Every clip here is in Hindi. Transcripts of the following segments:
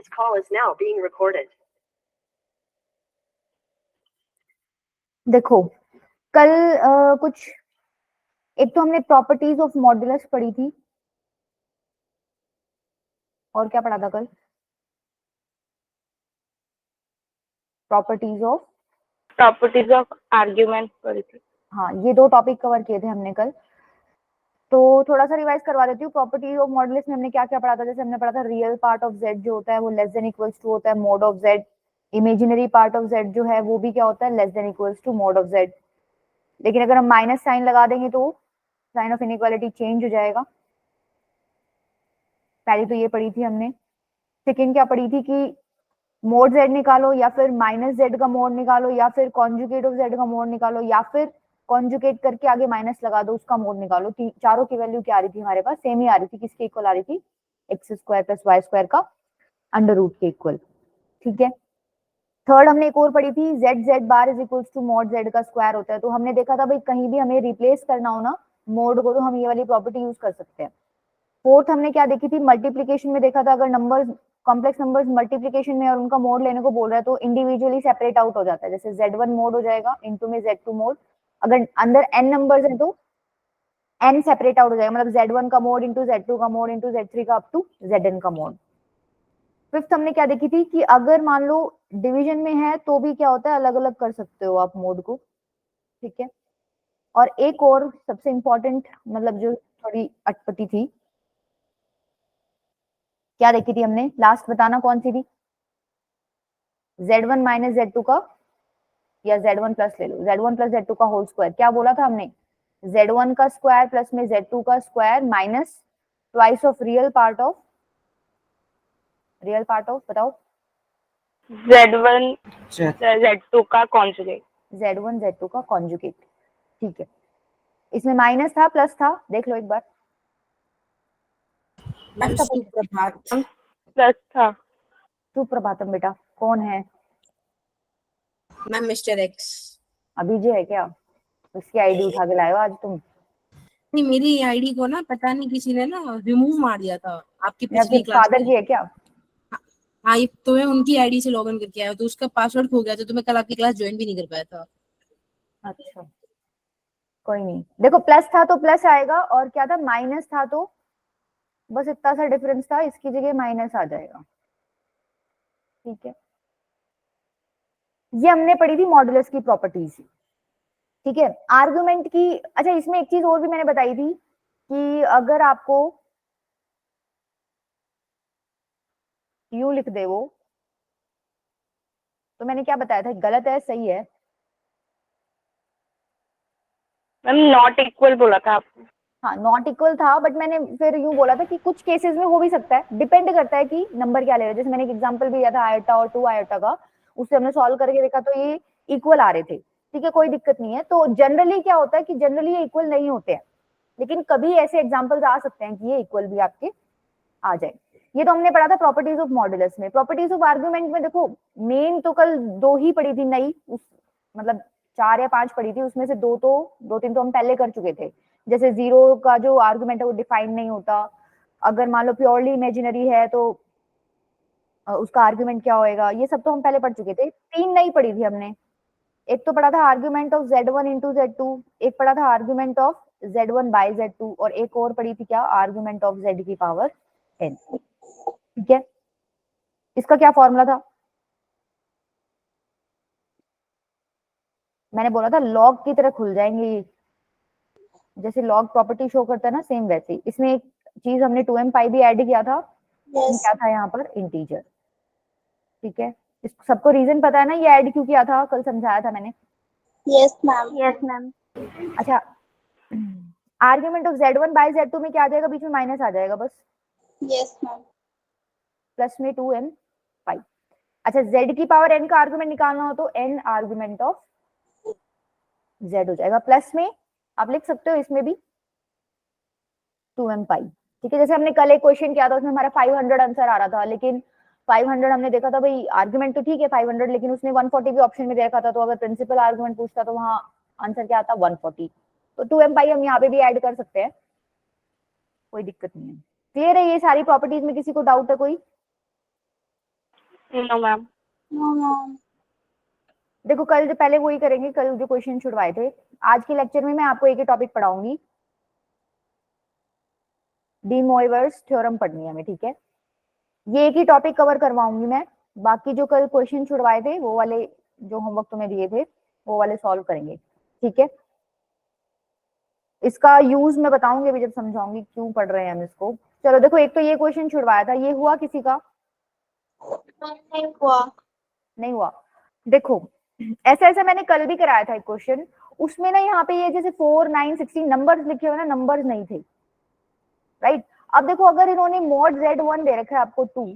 This call is now being recorded. देखो कल कुछ एक तो हमने प्रॉपर्टीज ऑफ मॉड्यूलस पढ़ी थी, और क्या पढ़ा था कल? प्रॉपर्टीज ऑफ आर्ग्यूमेंट पढ़ी थी। हाँ, ये दो टॉपिक कवर किए थे हमने कल, तो थोड़ा सा रिवाइज करवा देती हूँ। प्रॉपर्टीज ऑफ मॉड्यूलस में हमने क्या क्या पढ़ा था? जैसे हमने पढ़ा था रियल पार्ट ऑफ जेड जो होता है वो लेस देन इक्वल्स टू होता है mod of Z. Imaginary part of Z जो है वो भी क्या होता है? Less than equals to mod of Z. लेकिन अगर हम माइनस साइन लगा देंगे तो साइन ऑफ इनइक्वालिटी चेंज हो जाएगा। पहली तो ये पढ़ी थी हमने। सेकेंड क्या पढ़ी थी कि मोड जेड निकालो या फिर माइनस जेड का मोड निकालो या फिर कॉन्जुगेट ऑफ जेड का मोड निकालो या फिर कॉन्जुगेट करके आगे माइनस लगा दो, उसका मोड निकालो। चारों की वैल्यू क्या आ रही थी हमारे पास? सेम ही आ रही थी। किसके इक्वल आ रही थी? X square plus Y square का अंडर रूट के इक्वल। ठीक है। थर्ड हमने एक और पढ़ी थी, Z Z bar is equals to mod Z का स्क्वायर होता है। तो हमने देखा था भाई कहीं भी हमें रिप्लेस करना हो ना मोड को तो हम ये वाली प्रॉपर्टी यूज कर सकते हैं। फोर्थ हमने क्या देखी थी? मल्टीप्लीकेशन में देखा था अगर नंबर्स कॉम्प्लेक्स नंबर्स मल्टीप्लीकेशन में और उनका मोड लेने को बोल रहा है तो इंडिविजुअली सेपरेट आउट हो जाता है। जैसे z1 मोड हो जाएगा, इनटू में z2 मोड। अगर अंदर n नंबर्स हैं तो n सेपरेट आउट हो जाएगा, मतलब z1 का मोड इंटू z2 का मोड इंटू z3 का अप टू zn का मोड। फिफ्थ हमने क्या देखी थी कि अगर मान लो डिवीजन में है तो भी क्या होता है? अलग अलग कर सकते हो आप मोड को। ठीक है। और एक और सबसे इंपॉर्टेंट, मतलब जो थोड़ी अटपटी थी, क्या देखी थी हमने लास्ट? बताना कौन सी थी? z1 माइनस z2 का, या z1 प्लस ले लो, z1 प्लस z2 का होल स्क्वायर। क्या बोला था हमने? z1 का स्क्वायर प्लस में z2 का square minus twice of real part of बताओ। z1 z2 का कॉन्जुगेट। z1 z2 का कॉन्जुगेट। ठीक है। इसमें माइनस था प्लस था? देख लो एक बार। प्लस था। सुप्रभातम बेटा, कौन है? Ma'am mister x. अभिजय है क्या? उसकी आईडी उठा के लाए हो आज तुम? नहीं, मेरी आईडी को ना पता नहीं किसी ने ना रिमूव मार दिया था आपकी या पिछली फिर क्लास फादर में। की है क्या? हाँ, ये तो मैं उनकी आईडी से लॉगिन करके आया तो उसका पासवर्ड खो गया तो मैं कल आपकी क्लास ज्वाइन भी नहीं कर पाया था। अच्छा, कोई नहीं। देखो प्लस था तो प्लस आएगा, और क्या था? माइनस था तो बस इतना सा डिफरेंस था, इसकी जगह माइनस आ जाएगा। ठीक है। ये हमने पढ़ी थी मॉडुलस की प्रॉपर्टीज। ठीक है। आर्गुमेंट की, अच्छा इसमें एक चीज और भी मैंने बताई थी कि अगर आपको यूं लिख दे वो, तो मैंने क्या बताया था? गलत है सही है? मैम नॉट इक्वल बोला था आपने। हाँ, नॉट इक्वल था, बट मैंने फिर यूं बोला था कि कुछ केसेस में हो भी सकता है, डिपेंड करता है कि नंबर क्या ले रहा है। जैसे मैंने एक एग्जांपल भी दिया था आयोटा और 2 आयोटा का, उससे हमने सॉल्व करके देखा तो ये इक्वल आ रहे थे। ठीक है, कोई दिक्कत नहीं है। तो जनरली क्या होता है कि जनरली ये इक्वल नहीं होते हैं, लेकिन कभी ऐसे एग्जाम्पल्स आ सकते हैं कि ये इक्वल भी आपके आ जाए। ये तो हमने पढ़ा था प्रॉपर्टीज ऑफ मॉडुलस में। प्रॉपर्टीज ऑफ आर्गुमेंट में देखो मेन तो कल 2 ही पढ़ी थी नई, मतलब 4 या 5 पढ़ी थी, उसमें से 2-3 तो हम पहले कर चुके थे। जैसे जीरो का जो आर्गुमेंट है वो डिफाइन नहीं होता, अगर मान लो प्योरली इमेजिनरी है तो उसका आर्गुमेंट क्या होएगा, ये सब तो हम पहले पढ़ चुके थे। 3 नई पढ़ी थी हमने। एक तो पढ़ा था argument of z1 into z2, एक पढ़ा था argument of z1 by z2, और एक और पढ़ी थी क्या? आर्गुमेंट ऑफ z की पावर n। ठीक है। इसका क्या फॉर्मूला था? मैंने बोला था लॉग की तरह खुल जाएंगे ये, जैसे लॉग प्रॉपर्टी शो करता है ना, सेम वैसे ही इसमें एक चीज हमने 2m पाई भी ऐड किया था। क्या था यहाँ पर? इंटीजर। ठीक है। इस सबको रीजन पता है ना ये ऐड क्यों किया था? कल समझाया था मैंने। Yes ma'am. Yes ma'am. अच्छा, argument of z1 by z2 में क्या आ जाएगा? बीच में माइनस आ जाएगा बस। Yes ma'am. प्लस में 2n पाई। अच्छा, z की पावर n का आर्गुमेंट निकालना हो तो n आर्गुमेंट ऑफ z हो जाएगा। प्लस में आप लिख सकते हो इसमें भी 2m पाई। ठीक है। जैसे हमने कल एक क्वेश्चन किया था उसमें हमारा 500 आंसर आ रहा था, लेकिन 500 हमने देखा था भाई आर्गुमेंट तो ठीक है 500, लेकिन उसने 140 भी ऑप्शन में देखा था, तो अगर प्रिंसिपल आर्गुमेंट पूछता तो वहां आंसर क्या आता? 140। तो 2m पाई हम यहाँ पे भी ऐड कर सकते हैं, कोई दिक्कत नहीं है। क्लियर है ये सारी प्रॉपर्टीज में? किसी को डाउट है कोई? No, ma'am. No, ma'am. देखो कल जो पहले वही करेंगे, कल जो क्वेश्चन छुड़वाए थे। आज के लेक्चर में मैं आपको एक ही टॉपिक पढ़ाऊंगी, डी मोइवर्स थ्योरम पढ़नी है हमें, ठीक है। ये एक ही टॉपिक कवर करवाऊंगी मैं, बाकी जो कल क्वेश्चन छुड़वाए थे वो वाले जो होमवर्क तुम्हें दिए थे वो वाले सॉल्व करेंगे, ठीक है। इसका यूज मैं बताऊंगी अभी जब समझाऊंगी क्यों पढ़ रहे हैं हम इसको। चलो देखो, एक तो ये क्वेश्चन छुड़वाया था, ये हुआ किसी का? नहीं हुआ। नहीं हुआ। देखो ऐसा ऐसा मैंने कल भी कराया था एक क्वेश्चन, उसमें ना यहाँ पे ये जैसे 4 9 16 नंबर्स लिखे हुए ना, नंबर्स नहीं थे, राइट। अब देखो अगर इन्होंने मॉड Z1 दे रखा है आपको 2,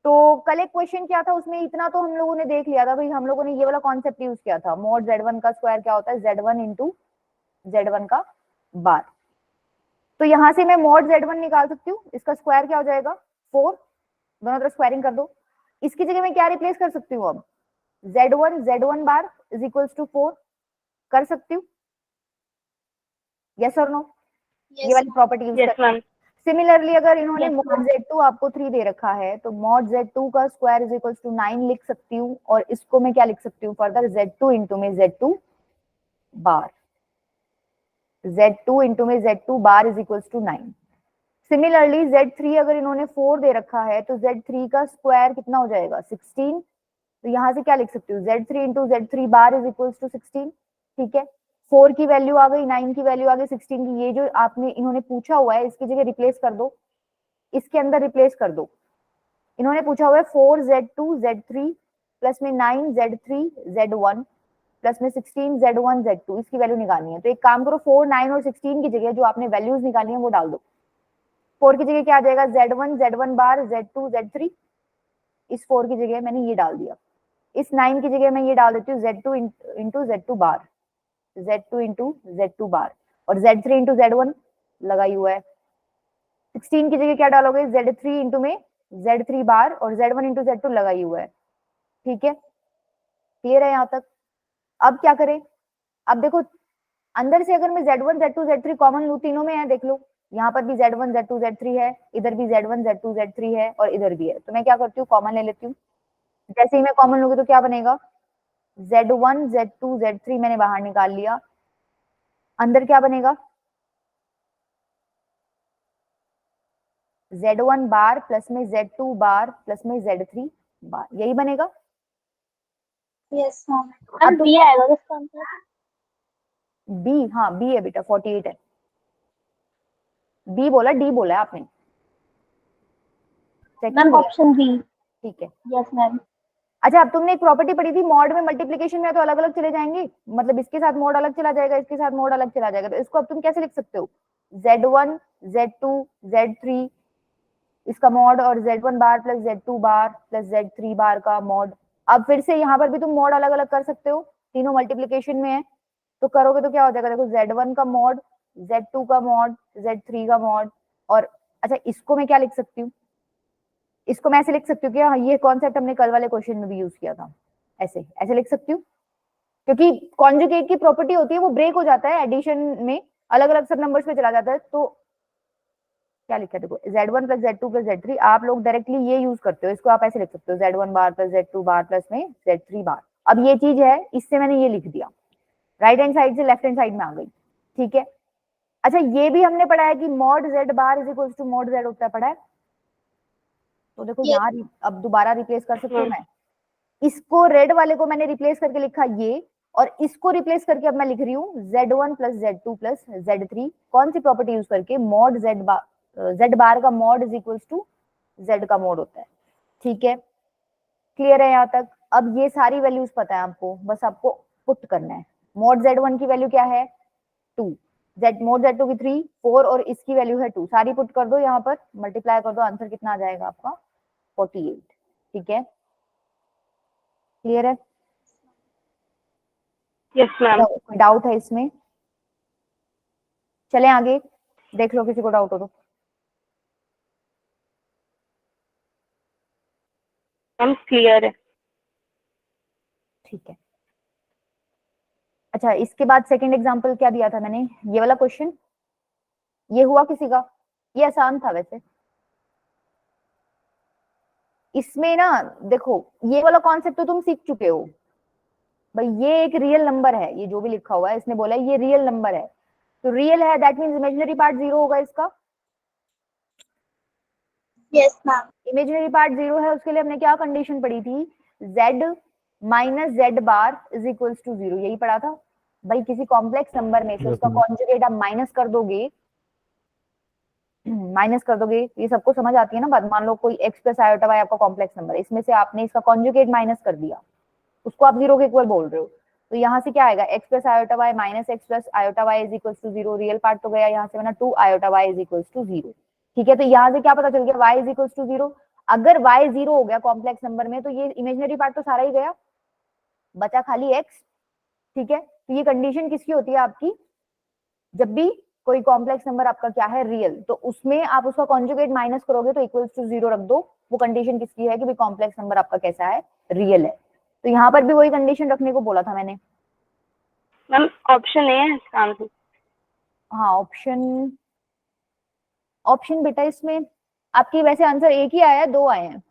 तो कल एक क्वेश्चन क्या था उसमें, इतना तो हम लोगों ने देख लिया था भाई, हम लोगों ने ये वाला कॉन्सेप्ट यूज किया था, मॉड Z1 का स्क्वायर क्या होता है, Z1 इंटू Z1 का बार। तो यहां से मैं मॉड Z1 निकाल सकती हूँ, इसका स्क्वायर क्या हो जाएगा 4, दोनों तरफ स्क्वायरिंग कर दो। इसकी जगह मैं क्या रिप्लेस कर सकती हूँ अब, Z1 bar is equals to 4 कर सकती हूँ, यस और नो? ये Yes, वाली प्रॉपर्टी यूज Yes, कर। ma'am. सिमिलरली अगर इन्होंने Yes, मॉड ma'am. Z2 आपको 3 दे रखा है, तो मॉड Z2 का स्क्वायर इज इक्वल्स टू 9 लिख सकती हूँ, और इसको मैं क्या लिख सकती हूँ फर्दर, Z2 इंटू में Z2 बार, Z2 इंटू में Z2 bar is equals to 9। Similarly Z3 अगर इन्होंने 4 दे रखा है, तो Z3 का स्क्वायर कितना हो जाएगा 16, तो यहाँ से क्या लिख सकती हूँ, Z3 into Z3 bar is equals to 16, ठीक है। 4 की वैल्यू आ गई, 9 की वैल्यू आ गई, 16 की, ये जो आपने इन्होंने पूछा हुआ है इसकी जगह रिप्लेस कर दो, इसके अंदर रिप्लेस कर दो। इन्होंने पूछा हुआ है 4Z2 Z3 प्लस में 9Z3 Z1 प्लस में 16 Z1 Z2, इसकी वैल्यू निकालनी है। तो एक काम करो, 4 9 और 16 की जगह जो आपने वैल्यूज निकाली है वो डाल दो। 4 की जगह क्या आ जाएगा, Z1 बार Z2 Z3, इस 4 की जगह मैंने ये डाल दिया। इस 9 की जगह मैं ये डाल देती हूँ Z2 इंटू Z2 बार, Z2 इंटू Z2 बार, और Z3 इंटू Z1 लगाई हुआ है। 16 की जगह क्या डालोगे, Z3 इंटू में Z3 बार, और Z1 इंटू Z2 लगाई हुआ है, ठीक है। क्लियर है यहाँ तक? अब क्या करें, अब देखो अंदर से अगर मैं Z1 Z2 Z3 कॉमन लूं, तीनों में है, देख लो यहाँ पर भी Z1 Z2 Z3 है, इधर भी Z1 Z2 Z3 है, और इधर भी है। तो मैं क्या करती हूँ, कॉमन ले लेती हूँ। जैसे ही मैं कॉमन लूंगी तो क्या बनेगा, Z1 Z2 Z3 मैंने बाहर निकाल लिया, अंदर क्या बनेगा, Z1 बार प्लस में Z2 बार प्लस में Z3 बार, यही बनेगा। yes, ma'am. अब बी आएगा किसका आंसर? बी, हाँ बी है बेटा, 48 है। बी बोला, डी बोला है आपने? मैम सेकंड बोला, ऑप्शन बी। ठीक है। Yes ma'am. अच्छा, अब तुमने एक प्रॉपर्टी पढ़ी थी, मॉड में मल्टीप्लिकेशन में तो अलग अलग चले जाएंगे, मतलब इसके साथ मॉड अलग चला जाएगा, इसके साथ मॉड अलग चला जाएगा, तो इसको अब तुम कैसे लिख सकते हो, Z1 Z2 Z3 इसका मॉड, और Z1 बार प्लस Z2 बार प्लस Z3 बार का मॉड। अब फिर से यहाँ पर भी तुम मॉड अलग अलग कर सकते हो, तीनों मल्टीप्लीकेशन में है, तो करोगे तो क्या हो जाएगा, देखो Z1 का मॉड, Z2 का मॉड, Z3 का मॉड, और अच्छा इसको मैं क्या लिख सकती हूँ, इसको मैं ऐसे लिख सकती हूँ कि हाँ, ये कॉन्सेप्ट हमने कल वाले क्वेश्चन में भी यूज किया था, ऐसे ऐसे लिख सकती हूँ, क्योंकि कॉन्जुगेट की प्रॉपर्टी होती है वो ब्रेक हो जाता है एडिशन में, अलग अलग सब नंबर्स पे चला जाता है। तो क्या लिखा है देखो, Z1 plus Z2 plus Z3, आप लोग डायरेक्टली ये यूज करते हो, इसको आप ऐसे लिख सकते हो Z1 बार प्लस Z2 बार प्लस में Z3 बार। अब ये चीज है, इससे मैंने ये लिख दिया, राइट हैंड साइड से लेफ्ट हैंड साइड में आ गई, ठीक है। अच्छा ये भी हमने पढ़ा है कि mod Z bar is equal to mod Z होता है, पढ़ा है? तो देखो यहाँ अब दोबारा रिप्लेस कर सकती हूँ मैं, इसको रेड वाले को मैंने रिप्लेस करके लिखा ये, और इसको रिप्लेस करके अब मैं लिख रही हूँ Z1 plus Z2 plus Z3, कौन सी प्रॉपर्टी यूज करके, मॉड Z बार का mod is equal to Z का मॉड होता है, ठीक है। क्लियर है यहाँ तक? अब ये सारी वैल्यूज पता है आपको, बस आपको पुट करना है। मॉड Z1 की वैल्यू क्या है 2, मॉड Z2 की 3 4, और इसकी वैल्यू है 2, सारी पुट कर दो यहाँ पर, मल्टीप्लाई कर दो, आंसर कितना आ जाएगा आपका 48, ठीक है। क्लियर है? Yes, ma'am. कोई डाउट है इसमें? चले आगे, देख लो किसी को डाउट हो तो। Ma'am, clear है। ठीक है। अच्छा इसके बाद सेकंड एग्जांपल क्या दिया था मैंने, ये वाला क्वेश्चन, ये हुआ किसी का, ये आसान था वैसे। इसमें ना देखो, ये वाला कॉन्सेप्ट तो तुम सीख चुके हो भाई, ये एक रियल नंबर है, ये जो भी लिखा हुआ है इसने बोला है ये रियल नंबर है, तो रियल है that means imaginary part zero होगा इसका। Yes, ma'am. Imaginary part zero है, उसके लिए हमने क्या कंडीशन पढ़ी थी, z minus Z bar is equals to zero, यही पढ़ा था भाई। किसी कॉम्प्लेक्स नंबर में से उसका कॉन्जुगेट आप माइनस कर दोगे, माइनस कर दोगे, ये सबको समझ आती है ना बात। मान लो कोई x प्लस आयोटा वाई आपका कॉम्प्लेक्स नंबर है, इसमें से आपने इसका कॉन्जुगेट माइनस कर दिया, उसको आप जीरो के इक्वल बोल रहे हो, तो यहाँ से क्या आएगा, x plus iota Y minus X plus iota Y is equal to zero, real part तो गया यहाँ से, बना 2 iota Y is equal to zero. ठीक है, तो यहाँ से क्या पता चल गया, y is equal to zero. अगर y जीरो हो गया कॉम्प्लेक्स नंबर में, तो ये इमेजिनरी पार्ट तो सारा ही गया, बचा खाली x। ठीक है, तो ये कंडीशन किसकी होती है आपकी, जब भी कोई कॉम्प्लेक्स नंबर आपका क्या है रियल, तो उसमें आप उसका कॉन्जुगेट माइनस करोगे तो इक्वल्स टू जीरो रख दो, वो कंडीशन किसकी है कि भाई कॉम्प्लेक्स नंबर आपका कैसा है, रियल है। तो यहाँ पर भी वही कंडीशन रखने को बोला था मैंने। मैम ऑप्शन ए है इसका आंसर। हाँ ऑप्शन, ऑप्शन बेटा इसमें आपके वैसे आंसर एक ही आया है, दो आए हैं,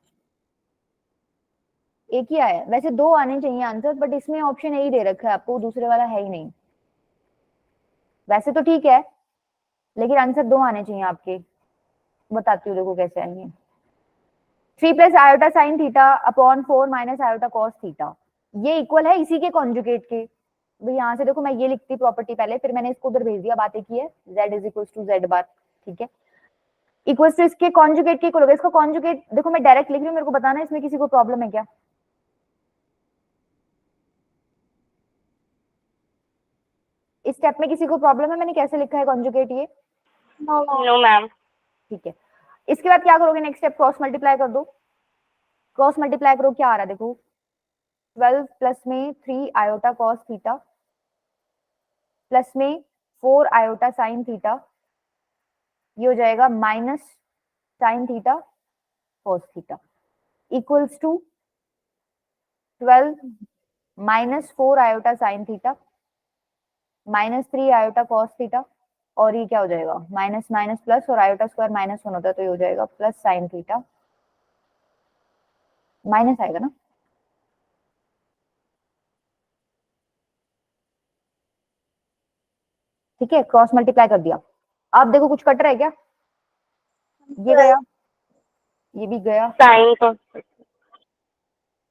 एक ही आया है, वैसे दो आने चाहिए आंसर, बट इसमें ऑप्शन ए ही दे रखा है आपको, दूसरे वाला है ही नहीं। वैसे तो ठीक है, लेकिन आंसर दो आने चाहिए आपके, बताती हूँ देखो कैसे आएंगे। 3 plus iota sine theta upon 4 minus iota cos theta, ये इक्वल है इसी के कॉन्जुगेट के। भाई यहाँ से देखो, मैं ये लिखती प्रॉपर्टी पहले, फिर मैंने इसको उधर भेज दिया, बातें की है, z is equal to z bar. ठीक है, इक्वल टू इसके कॉन्जुगेट के इक्वल होगा, इसका कॉन्जुगेट देखो मैं डायरेक्ट लिख रही हूँ, मेरे को बताना इसमें किसी को प्रॉब्लम है क्या। इस स्टेप में किसी को प्रॉब्लम है मैंने कैसे लिखा है कॉन्जुगेट ये। No, ma'am. No ma'am. ठीक है, इसके बाद क्या करोगे, नेक्स्ट स्टेप क्रॉस मल्टीप्लाई कर दो, क्रॉस मल्टीप्लाई करो, क्या आ रहा है देखो, 12 प्लस में 3 आयोटा कॉस थीटा प्लस में 4 आयोटा साइन थीटा, ये हो जाएगा minus sine theta cos theta equals to 12 minus 4 iota sine theta minus 3 iota cos theta, और ये क्या हो जाएगा, माइनस माइनस प्लस, और आयोटा स्क्वायर माइनस 1 होता है, तो ये हो जाएगा प्लस साइन थीटा, माइनस आएगा ना। ठीक है, क्रॉस मल्टीप्लाई कर दिया, अब देखो कुछ कट रहा है क्या, ये गया, ये भी गया, साइन को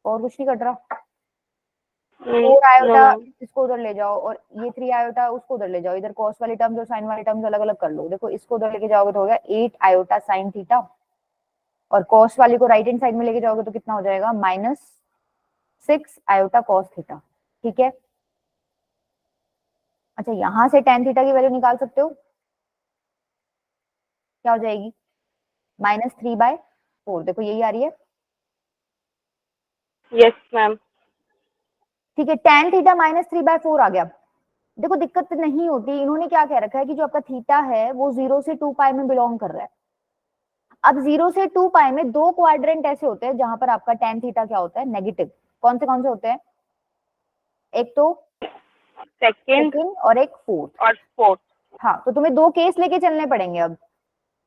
और कुछ नहीं कट रहा। 4 नो आयोटा मैम। इसको उधर ले जाओ, और ये 3 आयोटा उसको उधर ले जाओ, इधर कॉस वाली टर्म्स और साइन वाली टर्म्स अलग अलग कर लो। देखो इसको उधर लेके जाओगे तो हो गया 8 आयोटा साइन थीटा, और कॉस वाली को राइट हैंड साइड में लेके जाओगे तो कितना हो जाएगा, माइनस 6 आयोटा कॉस थीटा। ठीक है, अच्छा यहां से tan थीटा की वैल्यू निकाल सकते हो, क्या हो जाएगी, -3/4, देखो यही आ रही है। Yes ma'am. ठीक है, tan थीटा -3/4 आ गया। देखो दिक्कत नहीं होती, इन्होंने क्या कह रखा है कि जो आपका थीटा है वो 0 से 2 पाई में बिलोंग कर रहा है। अब 0 से 2 पाई में दो क्वाड्रेंट ऐसे होते हैं जहां पर आपका tan थीटा क्या होता है, नेगेटिव। कौन से होते हैं, एक तो सेकंड सेकंड और एक फोर्थ। और फोर्थ। हाँ, तो तुम्हें दो केस लेके चलने पड़ेंगे अब।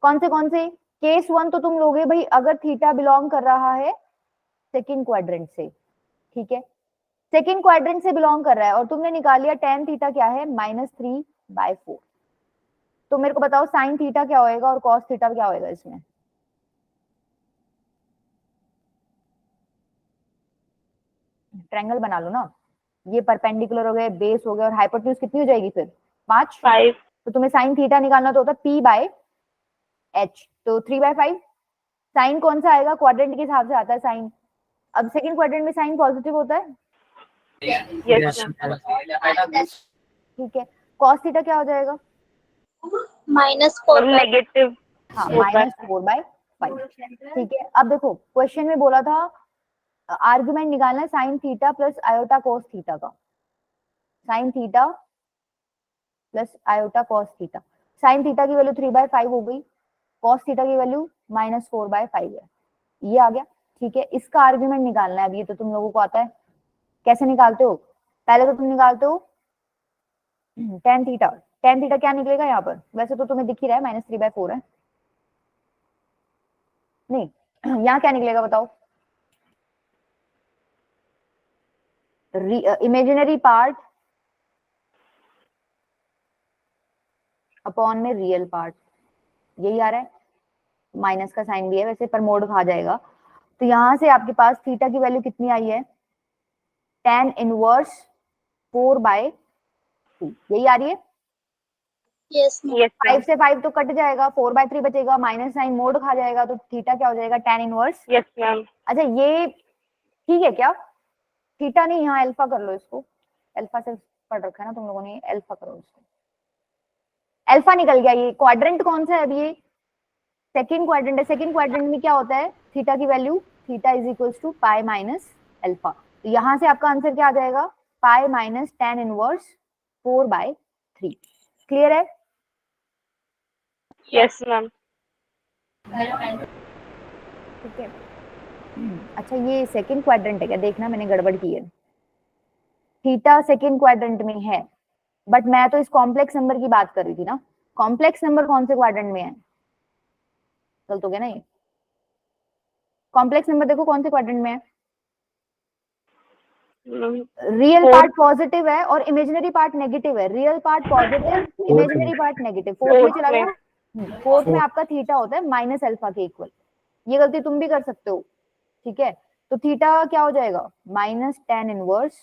कौन से केस 1 तो तुम लोगे भाई अगर थीटा बिलोंग कर रहा है सेकंड क्वाड्रेंट से। ठीक है, सेकंड क्वाड्रेंट से बिलोंग कर रहा है और तुमने निकाल लिया tan थीटा क्या है, -3/4। तो मेरे को बताओ साइन थीटा क्या होएगा और कॉस थीटा क्या होएगा इसमें। ट्रायंगल बना लो ना, ये परपेंडिकुलर हो गए, बेस हो गया, और हाइपोटेन्यूज कितनी हो जाएगी फिर, 5। 5। तो तुम्हें साइन थीटा निकालना तो होता है p/h, तो 3/5। साइन कौन सा आएगा, क्वाड्रेंट के हिसाब से आता है साइन। अब सेकंड क्वाड्रेंट में साइन पॉजिटिव होता है। Yes ma'am. ठीक है, कॉस थीटा क्या हो जाएगा, -4. नेगेटिव हाँ होता है। -4/5। ठीक है, अब देखो क्वेश्चन में बोला था आर्गुमेंट निकालना है sine theta plus iota cos theta का, sine theta plus iota cos theta. Sine theta की वैल्यू 3/5 हो गई, कॉस थीटा की वैल्यू -4/5 है, ये आ गया। ठीक है, इसका आर्गुमेंट निकालना है, अब ये तो तुम लोगों को आता है, कैसे निकालते हो, पहले तो तुम निकालते हो tan थीटा। tan थीटा क्या निकलेगा यहाँ पर, वैसे तो तुम्हें दिख ही रहा है -3/4 है, नहीं यहाँ क्या निकलेगा बताओ, इमेजिनरी पार्ट अपॉन में रियल पार्ट, यही आ रहा है, माइनस का साइन भी है वैसे पर मोड खा जाएगा। तो यहां से आपके पास थीटा की वैल्यू कितनी आई है, tan इनवर्स 4/2, यही आ रही है। Yes, ma'am. Yes, 5 ma'am. से 5 तो कट जाएगा, 4/3 बचेगा, माइनस साइन मोड खा जाएगा, तो थीटा क्या हो जाएगा, tan इनवर्स। Yes, ma'am. अच्छा ये ठीक है क्या, थीटा नहीं, यहाँ अल्फा कर लो इसको, अल्फा से पढ़ रखा है ना तुम लोगों ने, अल्फा करो इसको, अल्फा निकल गया। ये क्वाड्रेंट कौन सा है अभी, ये सेकंड क्वाड्रेंट है। सेकंड क्वाड्रेंट में क्या होता है, थीटा की value, theta is equals to pi minus alpha. तो यहाँ से आपका आंसर क्या आ जाएगा, pi minus tan inverse 4/3। Clear है। Yes, ma'am. ठीक है। अच्छा ये सेकंड क्वाड्रेंट है क्या, देखना मैंने गड़बड़ की है, थीटा सेकंड क्वाड्रेंट में है, बट मैं तो इस कॉम्प्लेक्स नंबर की बात कर रही थी ना। कॉम्प्लेक्स नंबर कौन से क्वाड्रेंट में है, गलत हो गया ना ये, कॉम्प्लेक्स नंबर देखो कौन से क्वाड्रेंट में है, रियल पार्ट पॉजिटिव है और इमेजिनरी पार्ट नेगेटिव है, real part positive, imaginary part negative, fourth में चला गया। फोर्थ में आपका थीटा होता है माइनस अल्फा के इक्वल, ये गलती तुम भी कर सकते हो, ठीक है। तो थीटा क्या हो जाएगा, माइनस tan इनवर्स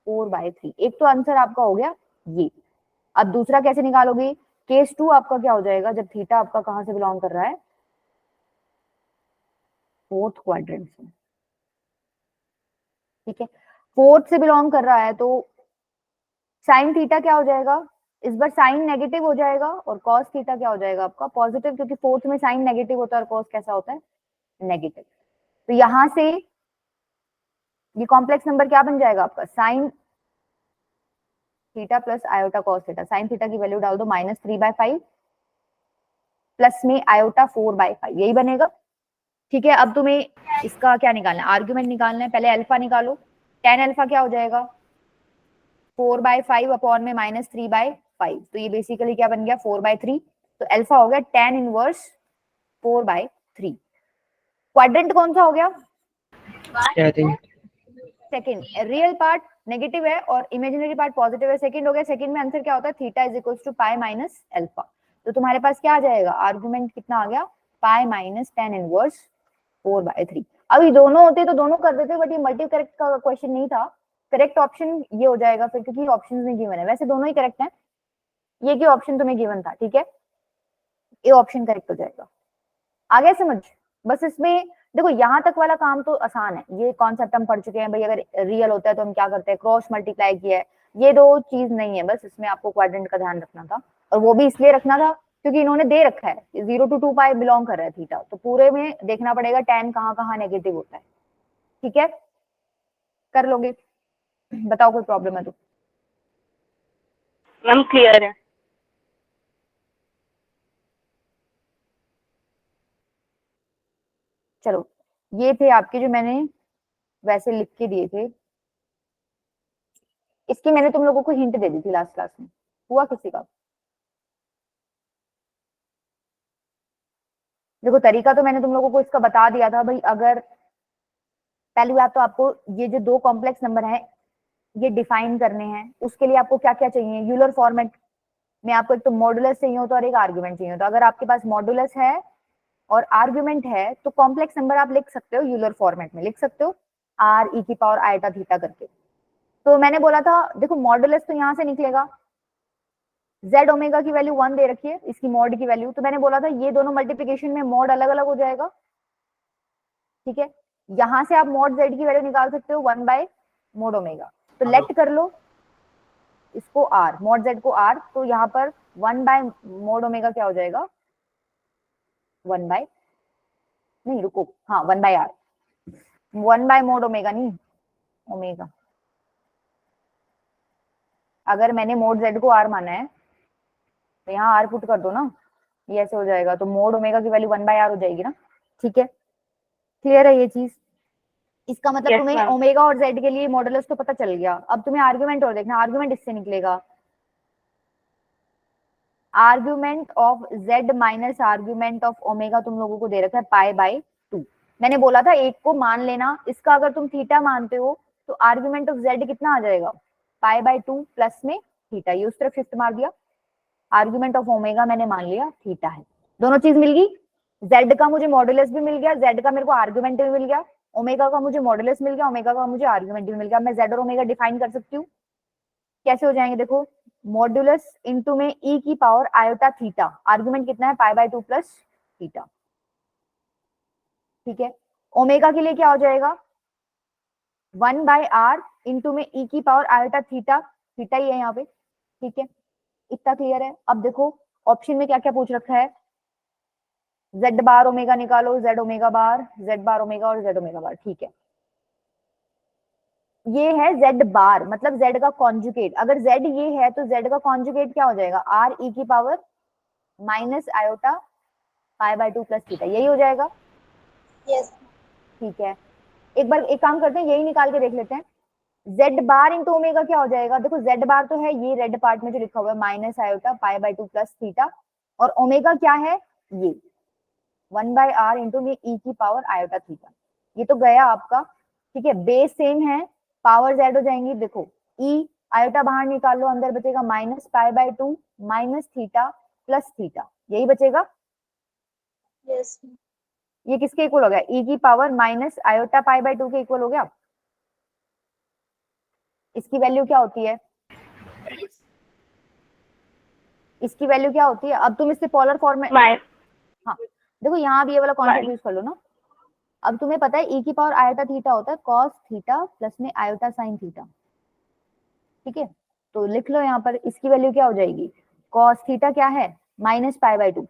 4/3। एक तो आंसर आपका हो गया ये। अब दूसरा कैसे निकालोगे, केस 2 आपका क्या हो जाएगा, जब थीटा आपका कहां से बिलोंग कर रहा है, फोर्थ क्वाड्रेंट से, ठीक है, फोर्थ से बिलोंग कर रहा है, तो साइन थीटा क्या हो जाएगा, इस बार साइन नेगेटिव हो जाएगा और कॉस थीटा क्या हो जाएगा आपका पॉजिटिव, क्योंकि फोर्थ में साइन नेगेटिव होता है और कॉस कैसा होता है, नेगेटिव। तो यहां से ये कॉम्प्लेक्स नंबर क्या बन जाएगा आपका, sign theta plus iota cos theta. Sine theta की वैल्यू डाल दो -3/5 प्लस में आयोटा 4/5, यही बनेगा। ठीक है, अब तुम्हें इसका क्या निकालना है, आर्ग्यूमेंट निकालना है। पहले अल्फा निकालो, tan अल्फा क्या हो जाएगा, 4/5 अपॉन में -3/5, तो ये बेसिकली क्या बन गया, 4/3। तो अल्फा हो गया tan इनवर्स 4/3। क्वाड्रेंट कौन सा हो गया, सेकंड। रियल पार्ट नेगेटिव है और इमेजिनरी पार्ट पॉजिटिव है, सेकंड हो गया। सेकंड में आंसर क्या होता है, theta is equals to pi minus alpha. तो तुम्हारे पास क्या आ जाएगा, आर्गुमेंट कितना आ गया, पाई माइनस tan इनवर्स 4/3। अभी दोनों होते तो दोनों कर देते, बट ये मल्टी करेक्ट का क्वेश्चन नहीं था, करेक्ट ऑप्शन ये हो जाएगा फिर, क्योंकि ऑप्शंस में गिवन है, वैसे दोनों ही करेक्ट हैं, ये की ऑप्शन तुम्हें गिवन था, ठीक है, ये ऑप्शन करेक्ट हो जाएगा। आ गया समझ, बस इसमें देखो यहाँ तक वाला काम तो आसान है, ये कॉन्सेप्ट हम पढ़ चुके हैं भाई। अगर रियल होता है तो हम क्या करते हैं, क्रॉस मल्टीप्लाई किया है, ये दो चीज नहीं है, बस इसमें आपको क्वाड्रेंट का ध्यान रखना था, और वो भी इसलिए रखना था क्योंकि इन्होंने दे रखा है 0 to 2π बिलोंग कर रहा है थीटा, तो पूरे में देखना पड़ेगा tan कहाँ कहाँ नेगेटिव होता है, ठीक है, कर लोगे, बताओ कोई प्रॉब्लम है तो। मैम क्लियर है। चलो ये थे आपके जो मैंने वैसे लिख के दिए थे, इसकी मैंने तुम लोगों को हिंट दे दी थी लास्ट क्लास में, हुआ किसी का, देखो तरीका तो मैंने तुम लोगों को इसका बता दिया था भाई। अगर पहली बात तो आपको ये जो दो कॉम्प्लेक्स नंबर हैं ये डिफाइन करने हैं, उसके लिए आपको क्या क्या चाहिए, यूलर फॉर्मेट में आपको एक तो मॉडुलस चाहिए होता है और एक आर्गुमेंट चाहिए होता है। अगर आपके पास मॉडुलस है और आर्गुमेंट है तो कॉम्प्लेक्स नंबर आप लिख सकते हो, यूलर फॉर्मेट में लिख सकते हो, r e की पावर आयटा थीटा करके। तो मैंने बोला था देखो मॉडुलस तो यहाँ से निकलेगा, z ओमेगा की वैल्यू 1 दे रखी है, इसकी मॉड की वैल्यू, तो मैंने बोला था ये दोनों मल्टीप्लिकेशन में मॉड अलग अलग हो जाएगा, ठीक है। यहां से आप मॉड z की वैल्यू निकाल सकते हो 1/mod ओमेगा, तो लेट कर लो इसको r, मॉड z को r, तो यहाँ पर 1/mod ओमेगा क्या हो जाएगा, 1/, नहीं रुको, हाँ 1/r, 1/mod ओमेगा नहीं ओमेगा, अगर मैंने मोड z को r माना है तो यहाँ r पुट कर दो ना, ये ऐसे हो जाएगा, तो मोड ओमेगा की वैल्यू 1/r हो जाएगी ना, ठीक है, क्लियर है ये चीज। इसका मतलब Yes, तुम्हें ma'am. ओमेगा और z के लिए मॉडुलस तो पता चल गया, अब तुम्हें आर्गुमेंट और देखना, आर्गुमेंट इससे निकलेगा, argument of z minus argument of omega तुम लोगों को दे रखा है पाई/2। मैंने बोला था एक को मान लेना, इसका अगर तुम थीटा मानते हो तो आर्ग्यूमेंट ऑफ z कितना आ जाएगा, पाई बाय 2 प्लस में थीटा, ये उस तरफ शिफ्ट मार दिया। आर्ग्यूमेंट ऑफ ओमेगा मैंने मान लिया थीटा है। दोनों चीज मिल गई, z का मुझे मॉडुलस भी मिल गया, z का मेरे को आर्ग्यूमेंट भी मिल गया, ओमेगा का मुझे मॉडुलस मिल गया, ओमेगा का मुझे आर्ग्यूमेंट भी मिल गया। मैं z और ओमेगा डिफाइन कर सकती हूँ। कैसे हो जाएंगे, देखो मॉडुलस इनटू में e की पावर आयोटा थीटा, आर्ग्यूमेंट कितना है पाई बाय 2 प्लस थीटा, ठीक है। ओमेगा के लिए क्या हो जाएगा, 1 बाय आर इंटू में e की पावर आयोटा थीटा, थीटा ही है यहाँ पे, ठीक है। इतना क्लियर है। अब देखो ऑप्शन में क्या क्या पूछ रखा है, z बार ओमेगा निकालो, z ओमेगा बार, z बार ओमेगा और z ओमेगा बार, ठीक है। ये है z बार, मतलब z का कॉन्जुगेट। अगर z ये है तो z का कॉन्जुगेट क्या हो जाएगा, r e की power minus iota pi by 2 plus theta, यही हो जाएगा, Yes. ठीक है। एक बार एक काम करते हैं, यही निकाल के देख लेते हैं। z बार इंटू ओमेगा क्या हो जाएगा, देखो z बार तो है ये रेड पार्ट में जो लिखा हुआ है minus iota pi by 2 plus theta, और ओमेगा क्या है ये 1 बाय आर इंटू में e की पावर आयोटा थीटा, ये तो गया आपका, ठीक है। बेस सेम है, पावर z हो जाएंगी, देखो e आयोटा बाहर निकाल लो, अंदर बचेगा minus pi by 2 minus theta plus theta, यही बचेगा। Yes. ये किसके इक्वल हो गया, e की power minus iota pi by 2 के इक्वल हो गया। इसकी वैल्यू क्या होती है, इसकी वैल्यू क्या होती है, अब तुम इससे पोलर फॉर्म में, हाँ देखो यहाँ भी ये वाला कॉन्सेप्ट यूज कर लो ना। अब तुम्हें पता है e की पावर आयोटा थीटा होता है कॉस थीटा प्लस में आयोटा साइन थीटा, ठीक है। तो लिख लो यहाँ पर, इसकी वैल्यू क्या हो जाएगी, कॉस थीटा क्या है minus pi by 2,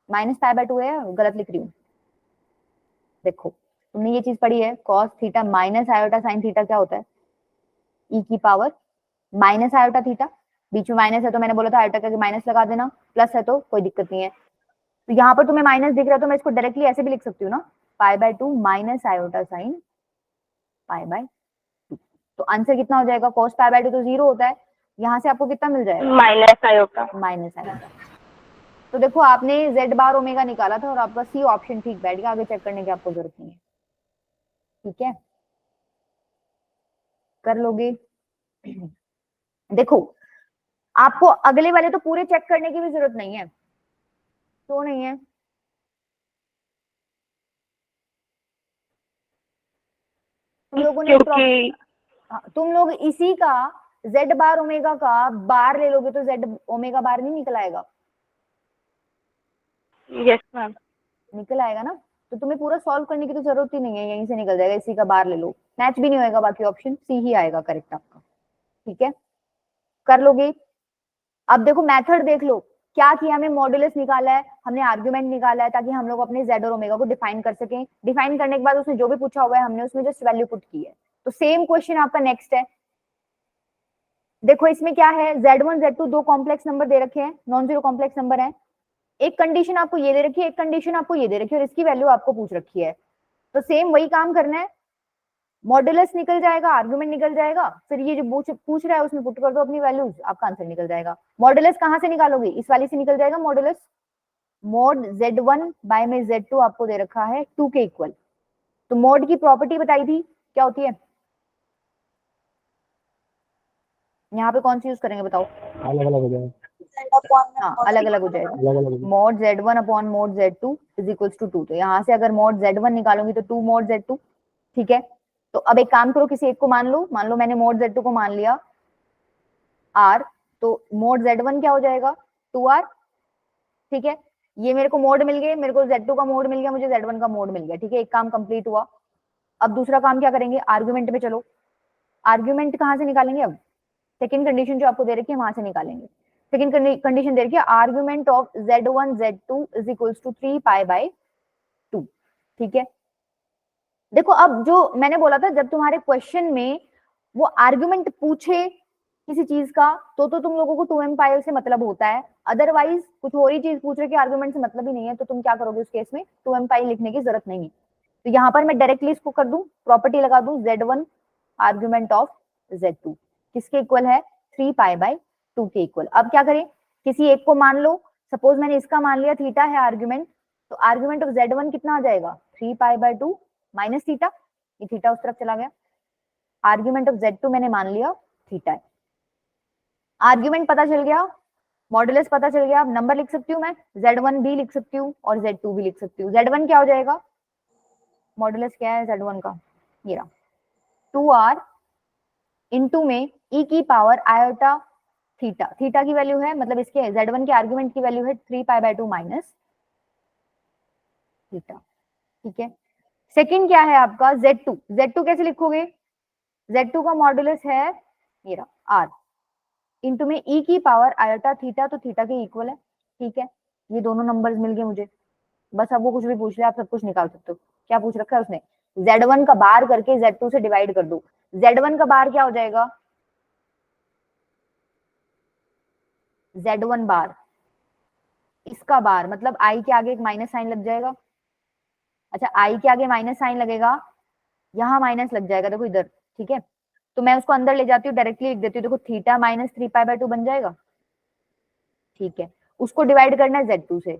minus pi by 2 है, गलत लिख रही हूँ। देखो तुमने ये चीज पढ़ी है, cos theta minus iota sine theta क्या होता है, e की पावर माइनस आयोटा थीटा, बीच में माइनस है तो मैंने बोला था आयोटा का माइनस लगा देना, प्लस है तो कोई दिक्कत नहीं है। तो यहाँ पर तुम्हें माइनस दिख रहा है तो मैं इसको डायरेक्टली ऐसे भी लिख सकती हूँ ना, पाई by 2 minus iota sine pi by 2। तो आंसर कितना हो जाएगा, कॉस पाई बाय 2 तो 0 होता है, यहाँ से आपको कितना मिल जाएगा, माइनस आयोटा। Minus iota. तो देखो आपने z बार ओमेगा निकाला था और आपका सी ऑप्शन ठीक बैठ गया, आगे चेक करने की आपको जरूरत नहीं है, ठीक है, कर लोगे। देखो आपको अगले वाले तो पूरे चेक करने की भी जरूरत नहीं है, तो नहीं है, तुम लोगों ने क्योंकि तुम लोग इसी का z बार ओमेगा का बार ले लोगे तो z ओमेगा बार नहीं निकल आएगा, यस मैम, निकल आएगा ना। तो तुम्हें पूरा सॉल्व करने की तो जरूरत ही नहीं है, यहीं से निकल जाएगा, इसी का बार ले लो, मैच भी नहीं होएगा, बाकी ऑप्शन सी ही आएगा करेक्ट आपका, ठीक है, कर लोगे। अब देखो मेथड देख लो, क्या किया, हमें मॉडुलस निकाला है, हमने आर्ग्यूमेंट निकाला है ताकि हम लोग अपने z और ओमेगा को डिफाइन कर सकें। डिफाइन करने के बाद उसने जो भी पूछा हुआ है हमने उसमें जस्ट वैल्यू पुट की है। तो सेम क्वेश्चन आपका नेक्स्ट है, देखो इसमें क्या है, z1 z2 दो कॉम्प्लेक्स नंबर दे रखे हैं, नॉन जीरो कॉम्प्लेक्स नंबर है, एक कंडीशन आपको ये दे रखी है, एक कंडीशन आपको ये दे रखी है, और इसकी वैल्यू आपको पूछ रखी है। तो सेम वही काम करना है, मॉडुलस निकल जाएगा, आर्गुमेंट निकल जाएगा, फिर ये जो पूछ रहा है उसमें पुट कर दो अपनी वैल्यूज, आपका आंसर निकल जाएगा। मॉडुलस कहाँ से निकालोगे, इस वाली से निकल जाएगा मॉडुलस, मोड z1 बाय में z2 आपको दे रखा है 2 के इक्वल। तो मोड की प्रॉपर्टी बताई थी क्या होती है, यहाँ पे कौन सी यूज करेंगे बताओ, अलग अलग हो जाएगा, Z upon में हाँ mod अलग अलग हो जाएगा, अलग अलग mod z1 upon mod z2 is equals to 2। तो यहाँ से अगर मोड z1 निकालूंगी तो 2 मोड z2, ठीक है। तो अब एक काम करो, किसी एक को मान लो मैंने मोड z2 को मान लिया r, तो मोड z1 क्या हो जाएगा 2r, ठीक है। ये मेरे को मोड मिल गए, मेरे को z2 का मोड मिल गया, मुझे z1 का मोड मिल गया, ठीक है, एक काम कंप्लीट हुआ। अब दूसरा काम क्या करेंगे, आर्ग्यूमेंट पे चलो, आर्ग्यूमेंट कहाँ से निकालेंगे, अब सेकंड कंडीशन जो आपको दे रखी है वहां से निकालेंगे। सेकंड कंडीशन दे रखी है, argument of z1 z2 is equals to 3 pi by 2, ठीक है। देखो अब जो मैंने बोला था, जब तुम्हारे क्वेश्चन में वो आर्ग्यूमेंट पूछे किसी चीज का तो तुम लोगों को 2m पाई से मतलब होता है, अदरवाइज कुछ और ही चीज पूछ रहे कि आर्ग्यूमेंट से मतलब ही नहीं है, तो तुम क्या करोगे उस केस में, 2m पाई लिखने की जरूरत नहीं है। तो यहाँ पर मैं डायरेक्टली इसको कर दूं, प्रॉपर्टी लगा दूं, z1 आर्ग्यूमेंट ऑफ z2 किसके इक्वल है 3 पाई बाय 2 के इक्वल। अब क्या करें, किसी एक को मान लो, सपोज मैंने इसका मान लिया, थीटा है आर्ग्यूमेंट, तो आर्ग्यूमेंट ऑफ z1 कितना आ जाएगा 3 पाई बाय 2 माइनस थीटा, ये थीटा उस तरफ चला गया, आर्ग्यूमेंट ऑफ Z2 मैंने मान लिया थीटा है। आर्ग्यूमेंट पता चल गया, मॉडुलस पता चल गया, अब नंबर लिख सकती हूँ मैं, Z1 भी लिख सकती हूँ और Z2 भी लिख सकती हूँ। Z1 क्या हो जाएगा, मॉडुलस क्या है Z1 का, ये रहा 2r इनटू में e की पावर आयोटा थीटा, थीटा की वैल्यू है मतलब इसके Z1 के आर्ग्यूमेंट की वैल्यू है 3π/2 माइनस थीटा, ठीक है। सेकंड क्या है आपका Z2, Z2 कैसे लिखोगे, Z2 का मॉडुलस है ये रहा r इनटू में e की पावर आयोटा थीटा, तो थीटा के इक्वल है, ठीक है। ये दोनों नंबर्स मिल गए मुझे, बस अब वो कुछ भी पूछ ले आप सब कुछ निकाल सकते हो। क्या पूछ रखा है उसने, Z1 का बार करके Z2 से डिवाइड कर दो। Z1 का बार क्या हो जाएगा, Z1 बार, इसका बार मतलब i के आगे एक माइनस साइन लग जाएगा। अच्छा i के आगे माइनस साइन लगेगा, यहाँ माइनस लग जाएगा, देखो इधर, ठीक है। तो मैं उसको अंदर ले जाती हूँ, डायरेक्टली लिख देती हूँ, देखो थीटा माइनस 3π/2 बन जाएगा, ठीक है। उसको डिवाइड करना है Z2 से,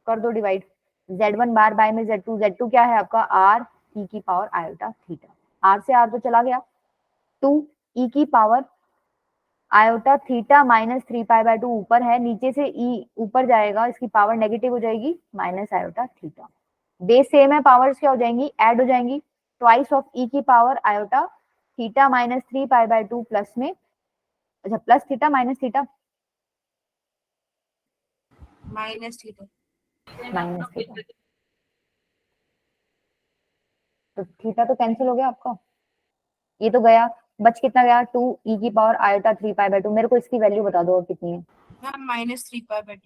कर दो डिवाइड, Z1 बार बाय में Z2, Z2 क्या है आपका r e की पावर आयोटा थीटा, r से r तो चला गया, 2 e की पावर आयोटा थीटा माइनस 3π/2 ऊपर है, नीचे से e ऊपर जाएगा, इसकी पावर नेगेटिव हो जाएगी minus iota theta. Base same है, पावर्स क्या हो जाएंगी, ऐड हो जाएंगी, ट्वाइस ऑफ e की power iota theta minus 3π/2 plus में, अच्छा plus theta minus theta, minus theta, minus theta, तो थीटा तो कैंसिल हो गया आपका, ये तो गया, बच कितना गया 2 e की पावर आयोटा 3π/2। मेरे को इसकी वैल्यू बता दो और कितनी है, मैम -3π/2।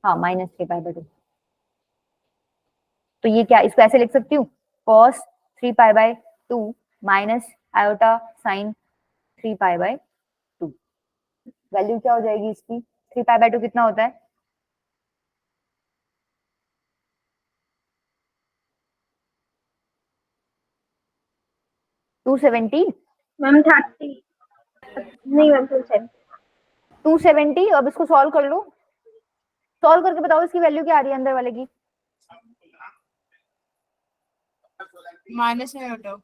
हाँ माइनस 3π/2। तो ये क्या, इसको ऐसे लिख सकती हूँ, cos 3π/2 minus iota sine 3π/2। Value क्या हो जाएगी इसकी, 3π/2 कितना होता है, टू 270, मैम 30 नहीं मैम 270। 270। अब इसको सॉल्व कर लो, सॉल्व करके बताओ इसकी वैल्यू क्या आ रही है अंदर वाले की, माइनस में हटाओ,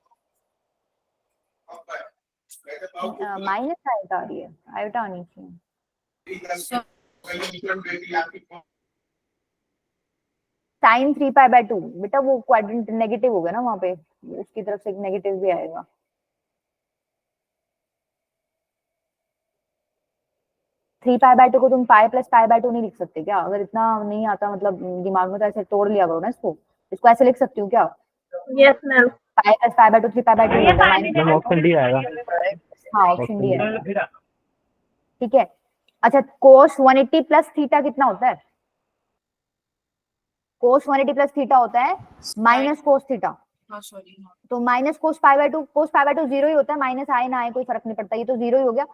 माइनस आयोटा आ रही है, आयोटा आनी चाहिए, साइन 3π/2, बेटा वो क्वाड्रेंट नेगेटिव हो गया ना वहां पे, उसकी तरफ से एक नेगेटिव भी आएगा। थ्री π/2 को तुम पाई प्लस π/2 नहीं लिख सकते क्या, अगर इतना नहीं आता मतलब दिमाग में तो ऐसे तोड़ लिया करो ना इसको, इसको ऐसे लिख सकती हूँ क्या, यस मैम। पाई प्लस π/2 3π/2 होता है, ऑप्शन डी आएगा। हाँ ऑप्शन डी है, ठीक है। अच्छा कोस 180 प्लस थीटा कितना होता है, कोस 180 प्लस थीटा होता है माइनस कोस थीटा, हाँ सॉरी, तो माइनस कोस π/2, कोस π/2 जीरो ही होता है, माइनस आए ना आए कोई फर्क नहीं पड़ता, ये तो जीरो ही हो गया।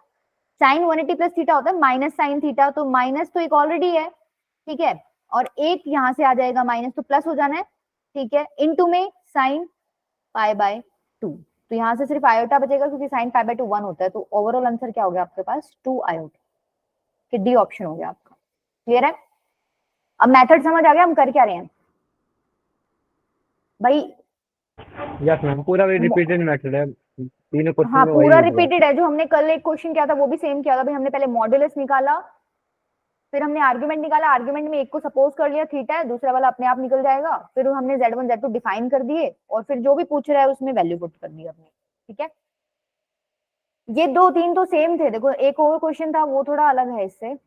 साइन 180 प्लस थीटा होता है माइनस साइन थीटा, तो माइनस तो एक ऑलरेडी है, ठीक है, और एक यहाँ से आ जाएगा माइनस, तो प्लस हो जाना है, ठीक है, इनटू में साइन π/2, तो यहाँ से सिर्फ आयोटा बचेगा क्योंकि साइन π/2 1 होता है, तो ओवरऑल आंसर क्या हो गया आपके पास 2 आयोटा, कि डी ऑप्शन हो गया आपका। क्लियर है, अब मेथड समझ आ गया हम कर क्या रहे हैं भाई, यस मैम, पूरा भी रिपीटेड मेथड है, तीनों क्वेश्चन हाँ में वही पूरा होगा। रिपीटेड है, जो हमने कल एक क्वेश्चन किया था वो भी सेम किया था भाई, हमने पहले मॉडुलस निकाला, फिर हमने आर्गुमेंट निकाला, आर्गुमेंट में एक को सपोज कर लिया थीटा है, दूसरा वाला अपने आप निकल जाएगा, फिर हमने Z1 Z2 डिफाइन कर दिए और फिर जो भी पूछ रहा है उसमें वैल्यू पुट कर दी अपने, ठीक है। ये दो तीन तो सेम थे, देखो एक और क्वेश्चन था वो थोड़ा अलग है इससे।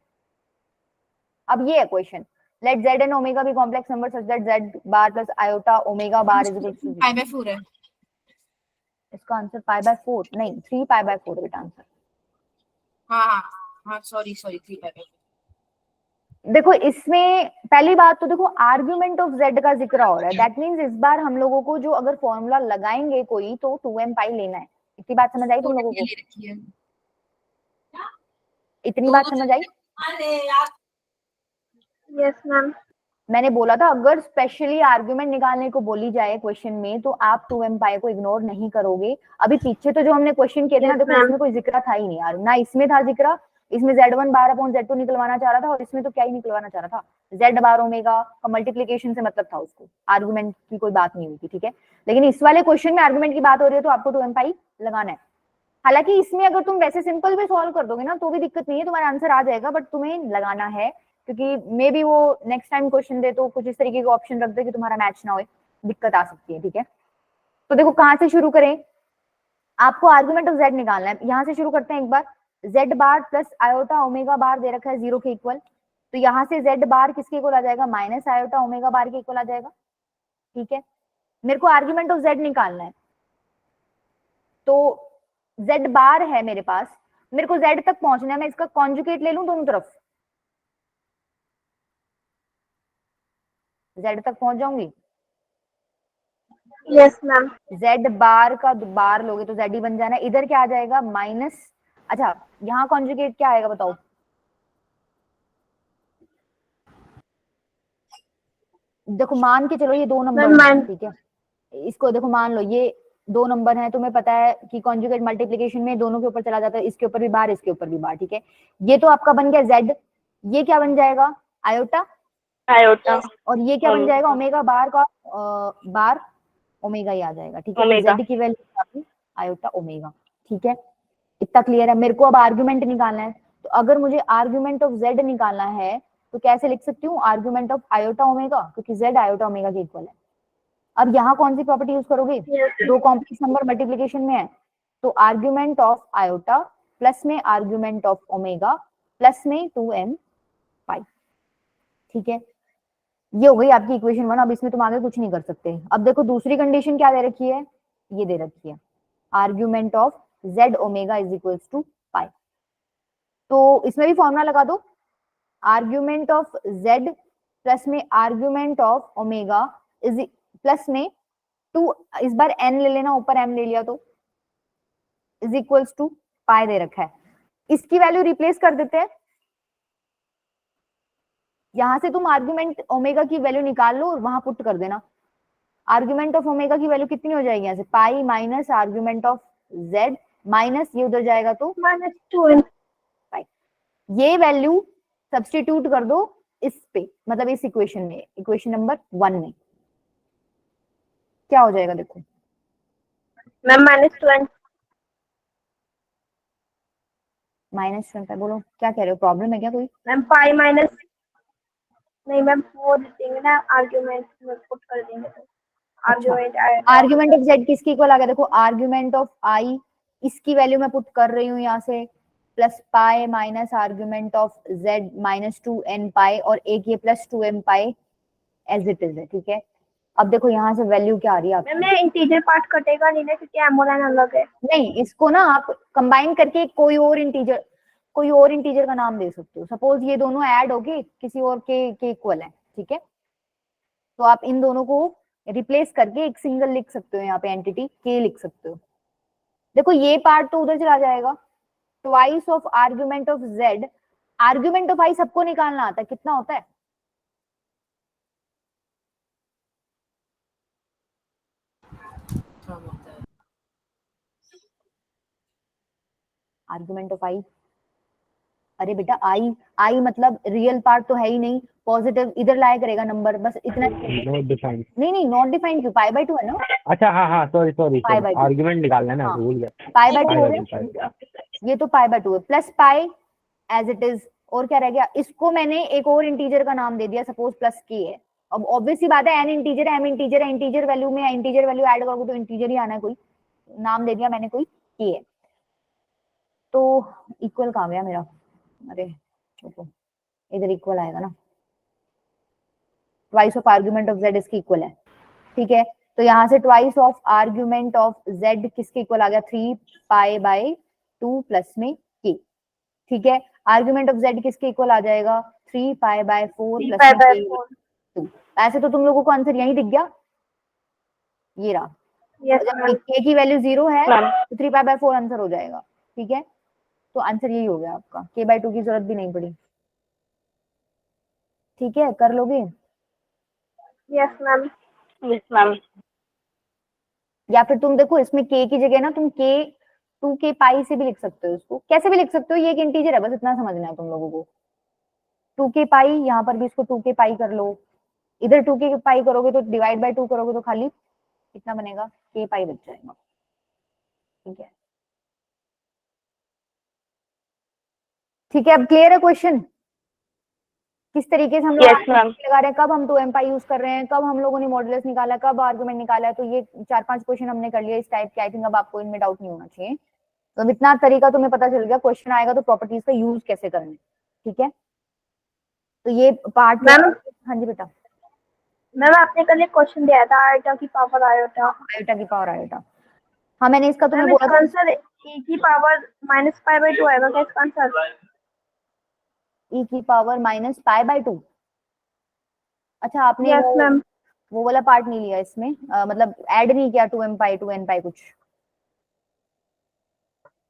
अब ये है question, let Z and omega be complex number such that Z bar plus iota omega bar is equal to, 5/4 है, इसका आंसर π/4 नहीं 3π/4 बेटा आंसर। हाँ हाँ हाँ सॉरी 3/4। देखो इसमें पहली बात तो देखो आर्ग्यूमेंट ऑफ Z का जिक्र हो रहा है, दैट मींस इस बार हम लोगों को जो अगर फॉर्मूला लगाएंगे कोई तो 2m पाई लेना है, इतनी बात समझ आई तुम लोगों को, ले रखी है, इतनी बात समझ आई। Yes ma'am. मैंने बोला था अगर स्पेशली आर्ग्यूमेंट निकालने को बोली जाए क्वेश्चन में तो आप 2m पाई को इग्नोर नहीं करोगे। अभी पीछे तो जो हमने क्वेश्चन किए थे ना, Yes, देखो ma'am. इसमें कोई जिक्र था ही नहीं यार, ना इसमें था जिक्र, इसमें Z1 बार अपॉन Z2 निकलवाना चाह रहा था और इसमें तो क्या ही निकलवाना चाह रहा था, Z बार ओमेगा का मल्टीप्लीकेशन से मतलब था उसको, आर्गुमेंट की कोई बात नहीं हुई थी, ठीक है। लेकिन इस वाले क्वेश्चन में आर्गुमेंट की बात हो रही है तो आपको 2m पाई लगाना है। हालांकि इसमें अगर तुम वैसे सिंपल भी सॉल्व कर दोगे ना तो भी दिक्कत नहीं है, तुम्हारा आंसर आ जाएगा, बट तुम्हें लगाना है क्योंकि मे बी वो नेक्स्ट टाइम क्वेश्चन दे तो कुछ इस तरीके के ऑप्शन रख दे कि तुम्हारा मैच ना हो, दिक्कत आ सकती है, ठीक है। तो देखो कहां से शुरू करें, आपको आर्गुमेंट ऑफ z निकालना है, यहां से शुरू करते हैं एक बार। z bar plus iota omega बार दे रखा है 0 के इक्वल, तो यहां से z बार किसके इक्वल आ जाएगा, माइनस आयोटा ओमेगा बार के इक्वल आ जाएगा, ठीक है। मेरे को आर्गुमेंट ऑफ z निकालना है, तो z बार है मेरे पास, मेरे को z तक पहुंचना है, मैं इसका कॉन्जुगेट ले लूं दोनों तरफ, z तक पहुंच जाऊंगी। Yes ma'am. z बार का बार लोगे तो z ही बन जाना है, इधर क्या आ जाएगा माइनस, अच्छा यहाँ कॉन्जुगेट क्या आएगा बताओ, देखो मान के चलो ये 2 नंबर मैम है, ठीक है, इसको देखो मान लो ये 2 नंबर है, तुम्हें पता है कि कॉन्जुगेट मल्टीप्लिकेशन में दोनों के ऊपर चला जाता है, इसके ऊपर भी बार इसके ऊपर भी बार, ठीक है। ये तो आपका बन गया z, ये क्या बन जाएगा आयोटा, आयोटा और ये क्या बन जाएगा ओमेगा बार का बार ओमेगा ही आ जाएगा, ठीक है। ओमेगा। z की वैल्यू आयोटा ओमेगा, ठीक है, इतना क्लियर है। मेरे को अब आर्गुमेंट निकालना है, तो अगर मुझे आर्गुमेंट ऑफ z निकालना है तो कैसे लिख सकती हूँ, आर्गुमेंट ऑफ आयोटा ओमेगा, क्योंकि z आयोटा ओमेगा के इक्वल है। अब यहाँ कौन सी प्रॉपर्टी यूज करोगे, दो कॉम्प्लेक्स नंबर मल्टीप्लिकेशन में है, तो आर्गुमेंट ऑफ आयोटा प्लस में आर्गुमेंट ऑफ ओमेगा प्लस में 2m पाई, ठीक है। ये हो गई आपकी इक्वेशन 1, अब इसमें तुम आगे कुछ नहीं कर सकते। अब देखो दूसरी कंडीशन क्या दे रखी है, ये दे रखी है argument of z omega is equals to pi, तो इसमें भी फॉर्मूला लगा दो, आर्ग्यूमेंट ऑफ z प्लस में argument of omega is plus में 2, इस बार n ले लेना, ऊपर m ले लिया तो इज इक्वल्स टू पाई दे रखा है, इसकी वैल्यू रिप्लेस कर देते हैं, यहां से तुम आर्ग्यूमेंट ओमेगा की वैल्यू निकाल लो और वहां पुट कर देना। आर्ग्यूमेंट ऑफ ओमेगा की वैल्यू कितनी हो जाएगी यहाँ से, पाई minus argument of z minus ये उधर जाएगा तो -2m। पाई, ये वैल्यू सब्स्टिट्यूट कर दो इस पे, मतलब इस इक्वेशन में, इक्वेशन नंबर 1 में क्या हो जाएगा देखो, मैम -2m। माइनस 25, बोलो क्या कह रहे हो, प्रॉब्लम है क्या कोई। मैम पाई माइनस, नहीं मैम वो देंगे ना, आर्ग्यूमेंट में पुट कर देंगे तो आर्ग्यूमेंट आएगा। आर्ग्यूमेंट ऑफ z किसके इक्वल आ गया, देखो आर्ग्यूमेंट ऑफ i, इसकी वैल्यू मैं पुट कर रही हूँ यहाँ से, plus pi minus argument of z minus 2n pi, और एक ये plus 2m pi as it is है, ठीक है। अब देखो यहाँ से वैल्यू क्या आ रही है आपकी, मैम ये इंटीजर पार्ट कटेगा नहीं ना, क्योंकि एमोलाइन अलग है। नहीं इसको ना आप कंबाइन करके कोई और इंटीजर का नाम दे सकते हो, सपोज ये दोनों ऐड होके किसी और के इक्वल है, ठीक है, तो आप इन दोनों को रिप्लेस करके एक सिंगल लिख सकते हो, यहाँ पे एंटिटी के लिख सकते हो। देखो ये पार्ट तो उधर चला जाएगा, twice of argument of z, argument of i सबको निकालना आता है, कितना होता है, आर्ग्यूमेंट ऑफ i, अरे बेटा आई मतलब रियल पार्ट तो है ही नहीं, पॉजिटिव इधर लाया करेगा नंबर, बस इतना। नॉट डिफाइंड, नहीं नॉट डिफाइंड क्यों, पाई बाय 2 है ना, अच्छा हाँ हाँ sorry sorry pi by 2, argument निकालना है ना, हाँ। भूल गया, पाई बाय 2 हो पाई गया, बाय ये तो पाई बाय 2 है, plus pi as it is, और क्या रह गया, इसको मैंने एक और इंटीजर का नाम दे दिया, सपोज प्लस के है। अब ऑब्वियस सी बात है n इंटीजर है, m इंटीजर है, इंटीजर वैल्यू में इंटीजर वैल्यू ऐड करोगे तो इंटीजर ही आना है, कोई नाम दे दिया मैंने, कोई के है, तो इक्वल कहाँ गया मेरा, अरे देखो इधर इक्वल आएगा ना, twice of argument of z इसके इक्वल है, ठीक है। तो यहाँ से twice of argument of z किसके इक्वल आ गया, 3 पाई बाय 2 प्लस में k, ठीक है। आर्ग्यूमेंट ऑफ z किसके इक्वल आ जाएगा, 3 पाई बाय 4 प्लस में k 2। ऐसे तो तुम लोगों को आंसर यही दिख गया, ये रहा, यस जब मैम। k की वैल्यू 0 है मैम तो 3 पाई बाय 4 आंसर हो जाएगा, ठीक है। तो आंसर यही हो गया आपका, k बाय 2 की जरूरत भी नहीं पड़ी, ठीक है, कर लोगे। Yes ma'am. Yes ma'am. या फिर तुम देखो इसमें k की जगह ना तुम k 2k पाई से भी लिख सकते हो इसको, कैसे भी लिख सकते हो, ये एक इंटीजर है, बस इतना समझना है तुम लोगों को। 2k पाई, यहाँ पर भी इसको 2k पाई कर लो, इधर 2k पाई करोगे तो डिवाइड बाय 2 करोगे तो खाली कितना बनेगा, k पाई बच जाएगा। ठीक है, ठीक है, अब क्लियर है क्वेश्चन किस तरीके से हम लोग Yes, ma'am. लगा रहे हैं, कब हम 2m पाई यूज कर रहे हैं, कब हम लोगों ने मॉडुलस निकाला, कब आर्गुमेंट निकाला है। तो ये 4-5 क्वेश्चन हमने कर लिया इस टाइप के। आई थिंक अब आपको इनमें डाउट नहीं होना चाहिए। तो अब इतना तरीका तुम्हें पता चल गया, क्वेश्चन आएगा तो प्रॉपर्टीज का यूज कैसे करना है। ठीक है, तो ये पार्ट मैम हाँ जी बेटा, मैम आपने कल एक क्वेश्चन दिया था आयोटा की पावर आयोटा। आयोटा की पावर आयोटा, हाँ मैंने इसका तुम्हें मैम बोला इसका था, आंसर e की पावर -π/2 आएगा क्या इसका आंसर? e की पावर -π/2। अच्छा, आपने यस मैम। वो वाला पार्ट नहीं लिया इसमें, मतलब ऐड नहीं किया 2m पाई 2n पाई कुछ।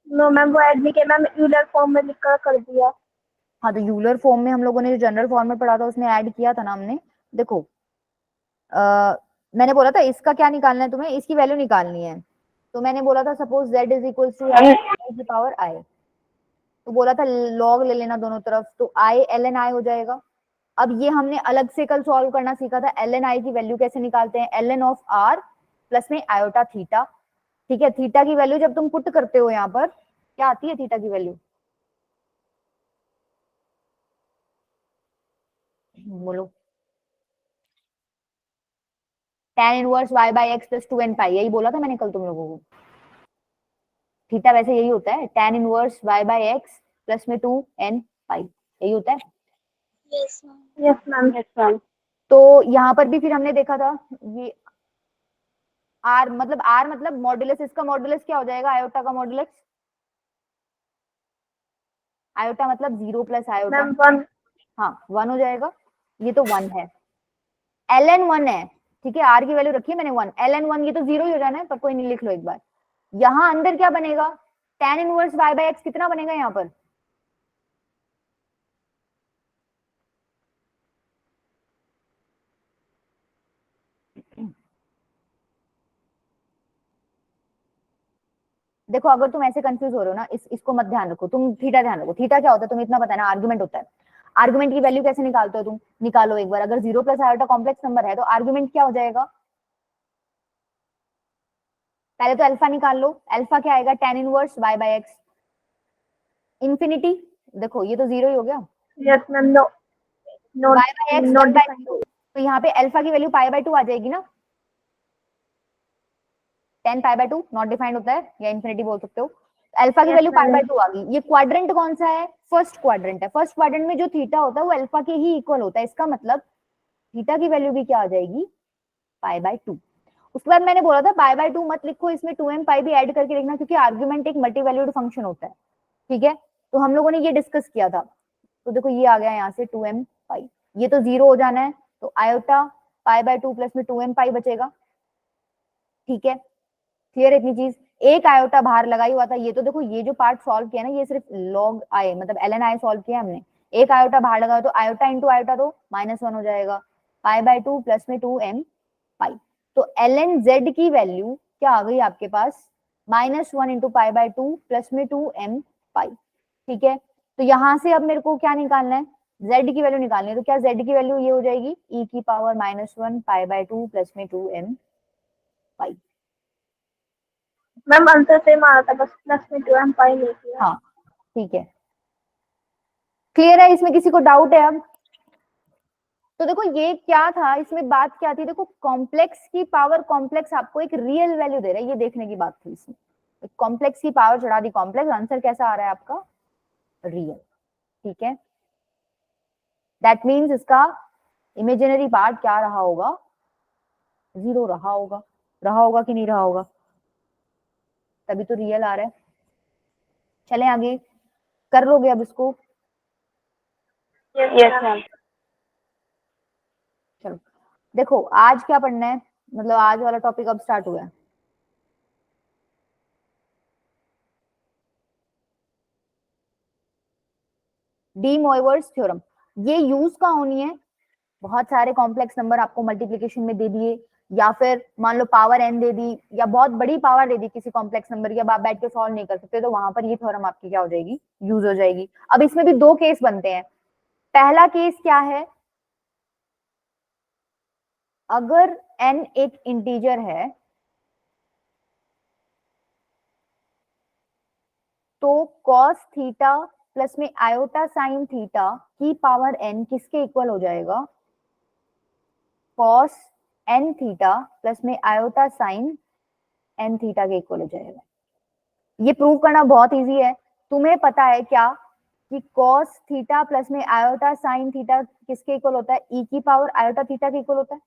नो मैम वो ऐड नहीं किया मैम, यूलर फॉर्म में लिखकर कर दिया। हाँ, तो यूलर फॉर्म में हम लोगों ने जो जनरल फॉर्म में पढ़ा था उसमें ऐड किया था ना हमने। देखो मैंने बोला था इसका क्या निकालना है तुम्हें, इसकी वैल्यू निकालनी है। तो मैंने बोला था suppose z is equal to Ma'am, की पावर i, तो बोला था log ले लेना दोनों तरफ, तो i ln i हो जाएगा। अब ये हमने अलग से कल सॉल्व करना सीखा था, ln i की वैल्यू कैसे निकालते हैं, ln ऑफ r प्लस में आयोटा थीटा। ठीक है, थीटा की वैल्यू जब तुम पुट करते हो यहाँ पर क्या आती है थीटा की वैल्यू, बोलो, tan inverse y by x plus 2n पाई, यही बोला था मैंने कल तुम लोगों को। थीटा वैसे यही होता है, tan inverse y by x plus में 2n पाई, यही होता है। Yes ma'am. yes, ma'am. तो यहाँ पर भी फिर हमने देखा था ये r मतलब मॉड्यूलस, इसका मॉड्यूलस क्या हो जाएगा, आयोटा का मॉड्यूलस, आयोटा मतलब 0 प्लस आयोटा, मैम 1। हाँ 1 हो जाएगा, ये तो 1 है, ln 1 है। ठीक है, r की वैल्यू रखी है मैंने 1, ln 1 ये तो 0 ही हो जाना है, पर कोई नहीं, लिख लो एक बार। यहाँ अंदर क्या बनेगा, tan inverse y by x कितना बनेगा यहाँ पर, देखो अगर तुम ऐसे कंफ्यूज हो रहे हो ना, इसको मत ध्यान रखो, तुम थीटा ध्यान रखो। थीटा क्या होता है तुम्हें इतना पता है ना, आर्गुमेंट होता है। आर्गुमेंट की वैल्यू कैसे निकालते हो तुम, निकालो एक बार, अगर 0 प्लस आयोटा कॉम्प्लेक्स नंबर है तो आर्गुमेंट क्या हो जाएगा, पहले तो अल्फा निकाल लो, अल्फा क्या आएगा, tan inverse y by X infinity, देखो ये तो 0 ही हो गया, yes ma'am. No no y by X not 1 by defined. 2, तो यहाँ पे अल्फा की वैल्यू π/2 आ जाएगी ना, 10 π/2 नॉट डिफाइंड होता है, या इंफिनिटी बोल सकते हो। अल्फा की Yes, वैल्यू ma'am. π/2 आ गई। ये क्वाड्रेंट कौन सा है, फर्स्ट क्वाड्रेंट है। फर्स्ट क्वाड्रेंट में जो थीटा होता है वो अल्फा के ही इक्वल होता है, इसका मतलब थीटा की वैल्यू भी क्या आ जाएगी, π/2। उसके बाद मैंने बोला था π/2 मत लिखो, इसमें 2m पाई भी ऐड करके लिखना, क्योंकि आर्गुमेंट एक मल्टी वैल्यूड फंक्शन होता है। ठीक है, तो हम लोगों ने ये डिस्कस किया था। तो देखो ये आ गया यहाँ से 2m पाई, ये तो 0 हो जाना है, तो आयोटा π/2 प्लस में 2m पाई बचेगा। ठीक है, क्लियर इतनी चीज, एक आयोटा बाहर लगाई हुआ था, ये तो देखो ये जो पार्ट सॉल्व किया ना, ये सिर्फ लॉग आई मतलब ln i सॉल्व किया हमने, एक आयोटा बाहर लगाया तो आयोटा इंटू आयोटा तो -1 हो जाएगा, π/2 प्लस में 2m पाई। तो ln z की वैल्यू क्या आ गई आपके पास, -1 इंटू π/2 प्लस में 2m पाई। ठीक है, तो यहां से अब मेरे को क्या निकालना है, z की वैल्यू निकालनी है, तो क्या z की वैल्यू ये हो जाएगी e की पावर -1 π/2 प्लस में 2m पाई। मैम आंसर सेम आ रहा था, बस प्लस में 2m पाई ले किया। हाँ ठीक है, क्लियर है, इसमें किसी को डाउट है अब। तो देखो ये क्या था, इसमें बात क्या थी, देखो कॉम्प्लेक्स की पावर, कॉम्प्लेक्स आपको एक रियल वैल्यू दे रहा है, ये देखने की बात थी इसमें। कॉम्प्लेक्स की पावर चढ़ा दी कॉम्प्लेक्स, आंसर कैसा आ रहा है आपका, रियल। ठीक है, दैट मीन्स इसका इमेजिनरी पार्ट क्या रहा होगा, 0 रहा होगा कि नहीं रहा होगा, तभी तो रियल आ रहा है। चले आगे, कर लोगे अब इसको, Yes, ma'am. चलो देखो आज क्या पढ़ना है, मतलब आज वाला टॉपिक अब स्टार्ट हुआ है। डी मोइवर्स थ्योरम, ये यूज का होनी है, बहुत सारे कॉम्प्लेक्स नंबर आपको मल्टीप्लिकेशन में दे दिए, या फिर मान लो पावर n दे दी या बहुत बड़ी पावर दे दी किसी कॉम्प्लेक्स नंबर की, अब आप बैठ के सॉल्व नहीं कर सकते, तो वहां पर ये थ्योरम आपकी क्या हो जाएगी, यूज हो जाएगी। अब इसमें भी दो केस बनते हैं। पहला केस क्या है, अगर n एक इंटीजर है तो cos थीटा प्लस में आयोटा साइन थीटा की पावर n किसके इक्वल हो जाएगा, cos n थीटा प्लस में आयोटा साइन n थीटा के इक्वल हो जाएगा। ये प्रूव करना बहुत इजी है। तुम्हें पता है क्या कि cos थीटा प्लस में आयोटा साइन थीटा किसके इक्वल होता है, e की पावर आयोटा थीटा के इक्वल होता है।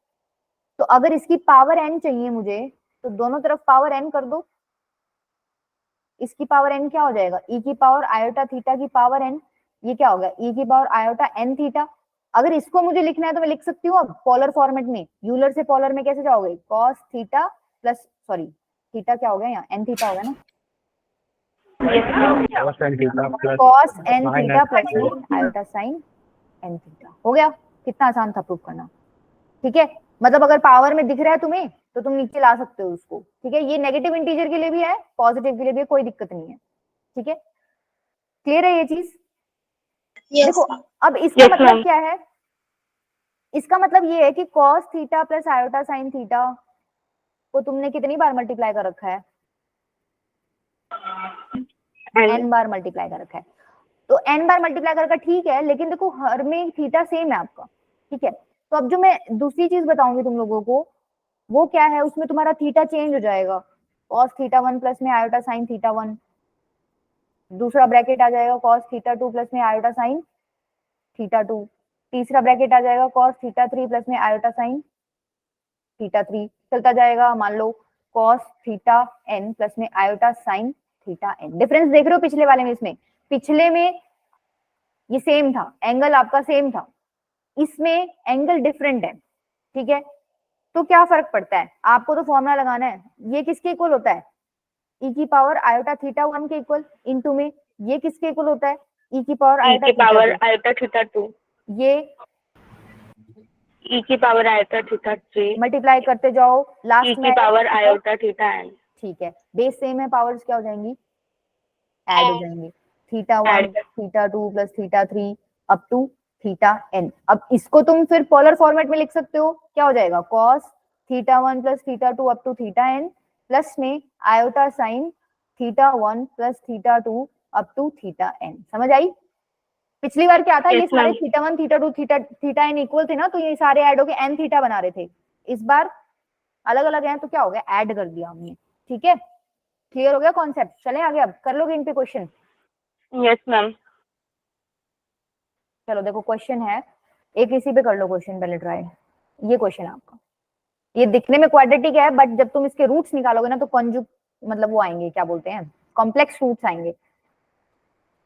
तो अगर इसकी पावर n चाहिए मुझे तो दोनों तरफ पावर n कर दो, इसकी पावर n क्या हो जाएगा, e की पावर आयोटा थीटा की पावर n, ये क्या होगा, e की पावर आयोटा n थीटा। अगर इसको मुझे लिखना है तो मैं लिख सकती हूँ अब पोलर फॉर्मेट में, यूलर से पोलर में कैसे जाओगे, cos theta plus sorry theta क्या हो गया यहाँ, n थीटा हो गया ना, cos n theta plus cos n sin theta n plus में आयोटा साइन n थीटा। हो गया, कितना आसान था प्रूव करना। ठीक है, मतलब अगर पावर में दिख रहा है तुम्हें तो तुम नीचे ला सकते हो उसको। ठीक है, ये नेगेटिव इंटीजर के लिए भी है, पॉजिटिव के लिए भी है, कोई दिक्कत नहीं है। ठीक है, क्लियर है ये चीज। देखो अब इसका Yes, मतलब ma'am. क्या है, इसका मतलब ये है कि cos theta plus iota sine theta को तुमने कितनी बार मल्टीप्लाई कर रखा है, And n बार मल्टीप्लाई कर रखा है। तो n बार मल्टीप्लाई कर रखा, ठीक है, लेकिन देखो हर में थीटा सेम है आपका। ठीक है, तो अब जो मैं दूसरी चीज बताऊंगी तुम लोगों को वो क्या है, उसमें तुम्हारा थीटा चेंज हो जाएगा, cos थीटा 1 प्लस में आयोटा साइन थीटा 1, दूसरा ब्रैकेट आ जाएगा cos थीटा 2 प्लस में आयोटा साइन थीटा 2, तीसरा ब्रैकेट आ जाएगा cos थीटा 3 प्लस में आयोटा साइन थीटा 3, चलता जाएगा। मान लो cos थीटा n प्लस में iota sine theta n। Difference देख रहे हो पिछले वाले में, इसमें पिछले में ये सेम था, एंगल आपका सेम था, इसमें एंगल डिफरेंट है। ठीक है, तो क्या फर्क पड़ता है, आपको तो फॉर्मूला लगाना है, ये किसके इक्वल होता है, e की पावर आयोटा थीटा 1 के इक्वल, इनटू में ये किसके इक्वल होता है, e की पावर e आयोटा की थीटा पावर 2, आयोटा थीटा 2, ये e की पावर आयोटा थीटा 3, मल्टीप्लाई करते जाओ, e लास्ट में की पावर आएगा। Iota theta n। ठीक है, बेस सेम है, पावर्स क्या हो जाएंगी, ऐड हो जाएंगी, theta 1 And theta 2 plus theta 3 up to theta n। अब इसको तुम फिर पोलर फॉर्मेट में लिख सकते हो, क्या हो जाएगा, cos theta 1 plus theta 2 up to theta n plus में iota sine theta 1 plus theta 2 up to theta n। समझ आई। पिछली बार क्या था, ये Yes, सारे ma'am. Theta 1 theta 2 theta n equal थे ना, तो ये सारे ऐड हो गए, n थीटा बना रहे थे। इस बार अलग अलग हैं तो क्या हो गया, ऐड कर दिया हमने। ठीक है, क्लियर हो गया कॉन्सेप्ट। चले आगे, अब कर लोगे इन पे क्वेश्चन। Yes, ma'am. चलो देखो क्वेश्चन है, एक इसी पे कर लो क्वेश्चन पहले ट्राई। ये क्वेश्चन है आपका, ये दिखने में क्वाड्रेटिक है बट जब तुम इसके रूट्स निकालोगे ना तो कंजू मतलब वो आएंगे, क्या बोलते हैं, कॉम्प्लेक्स रूट्स आएंगे।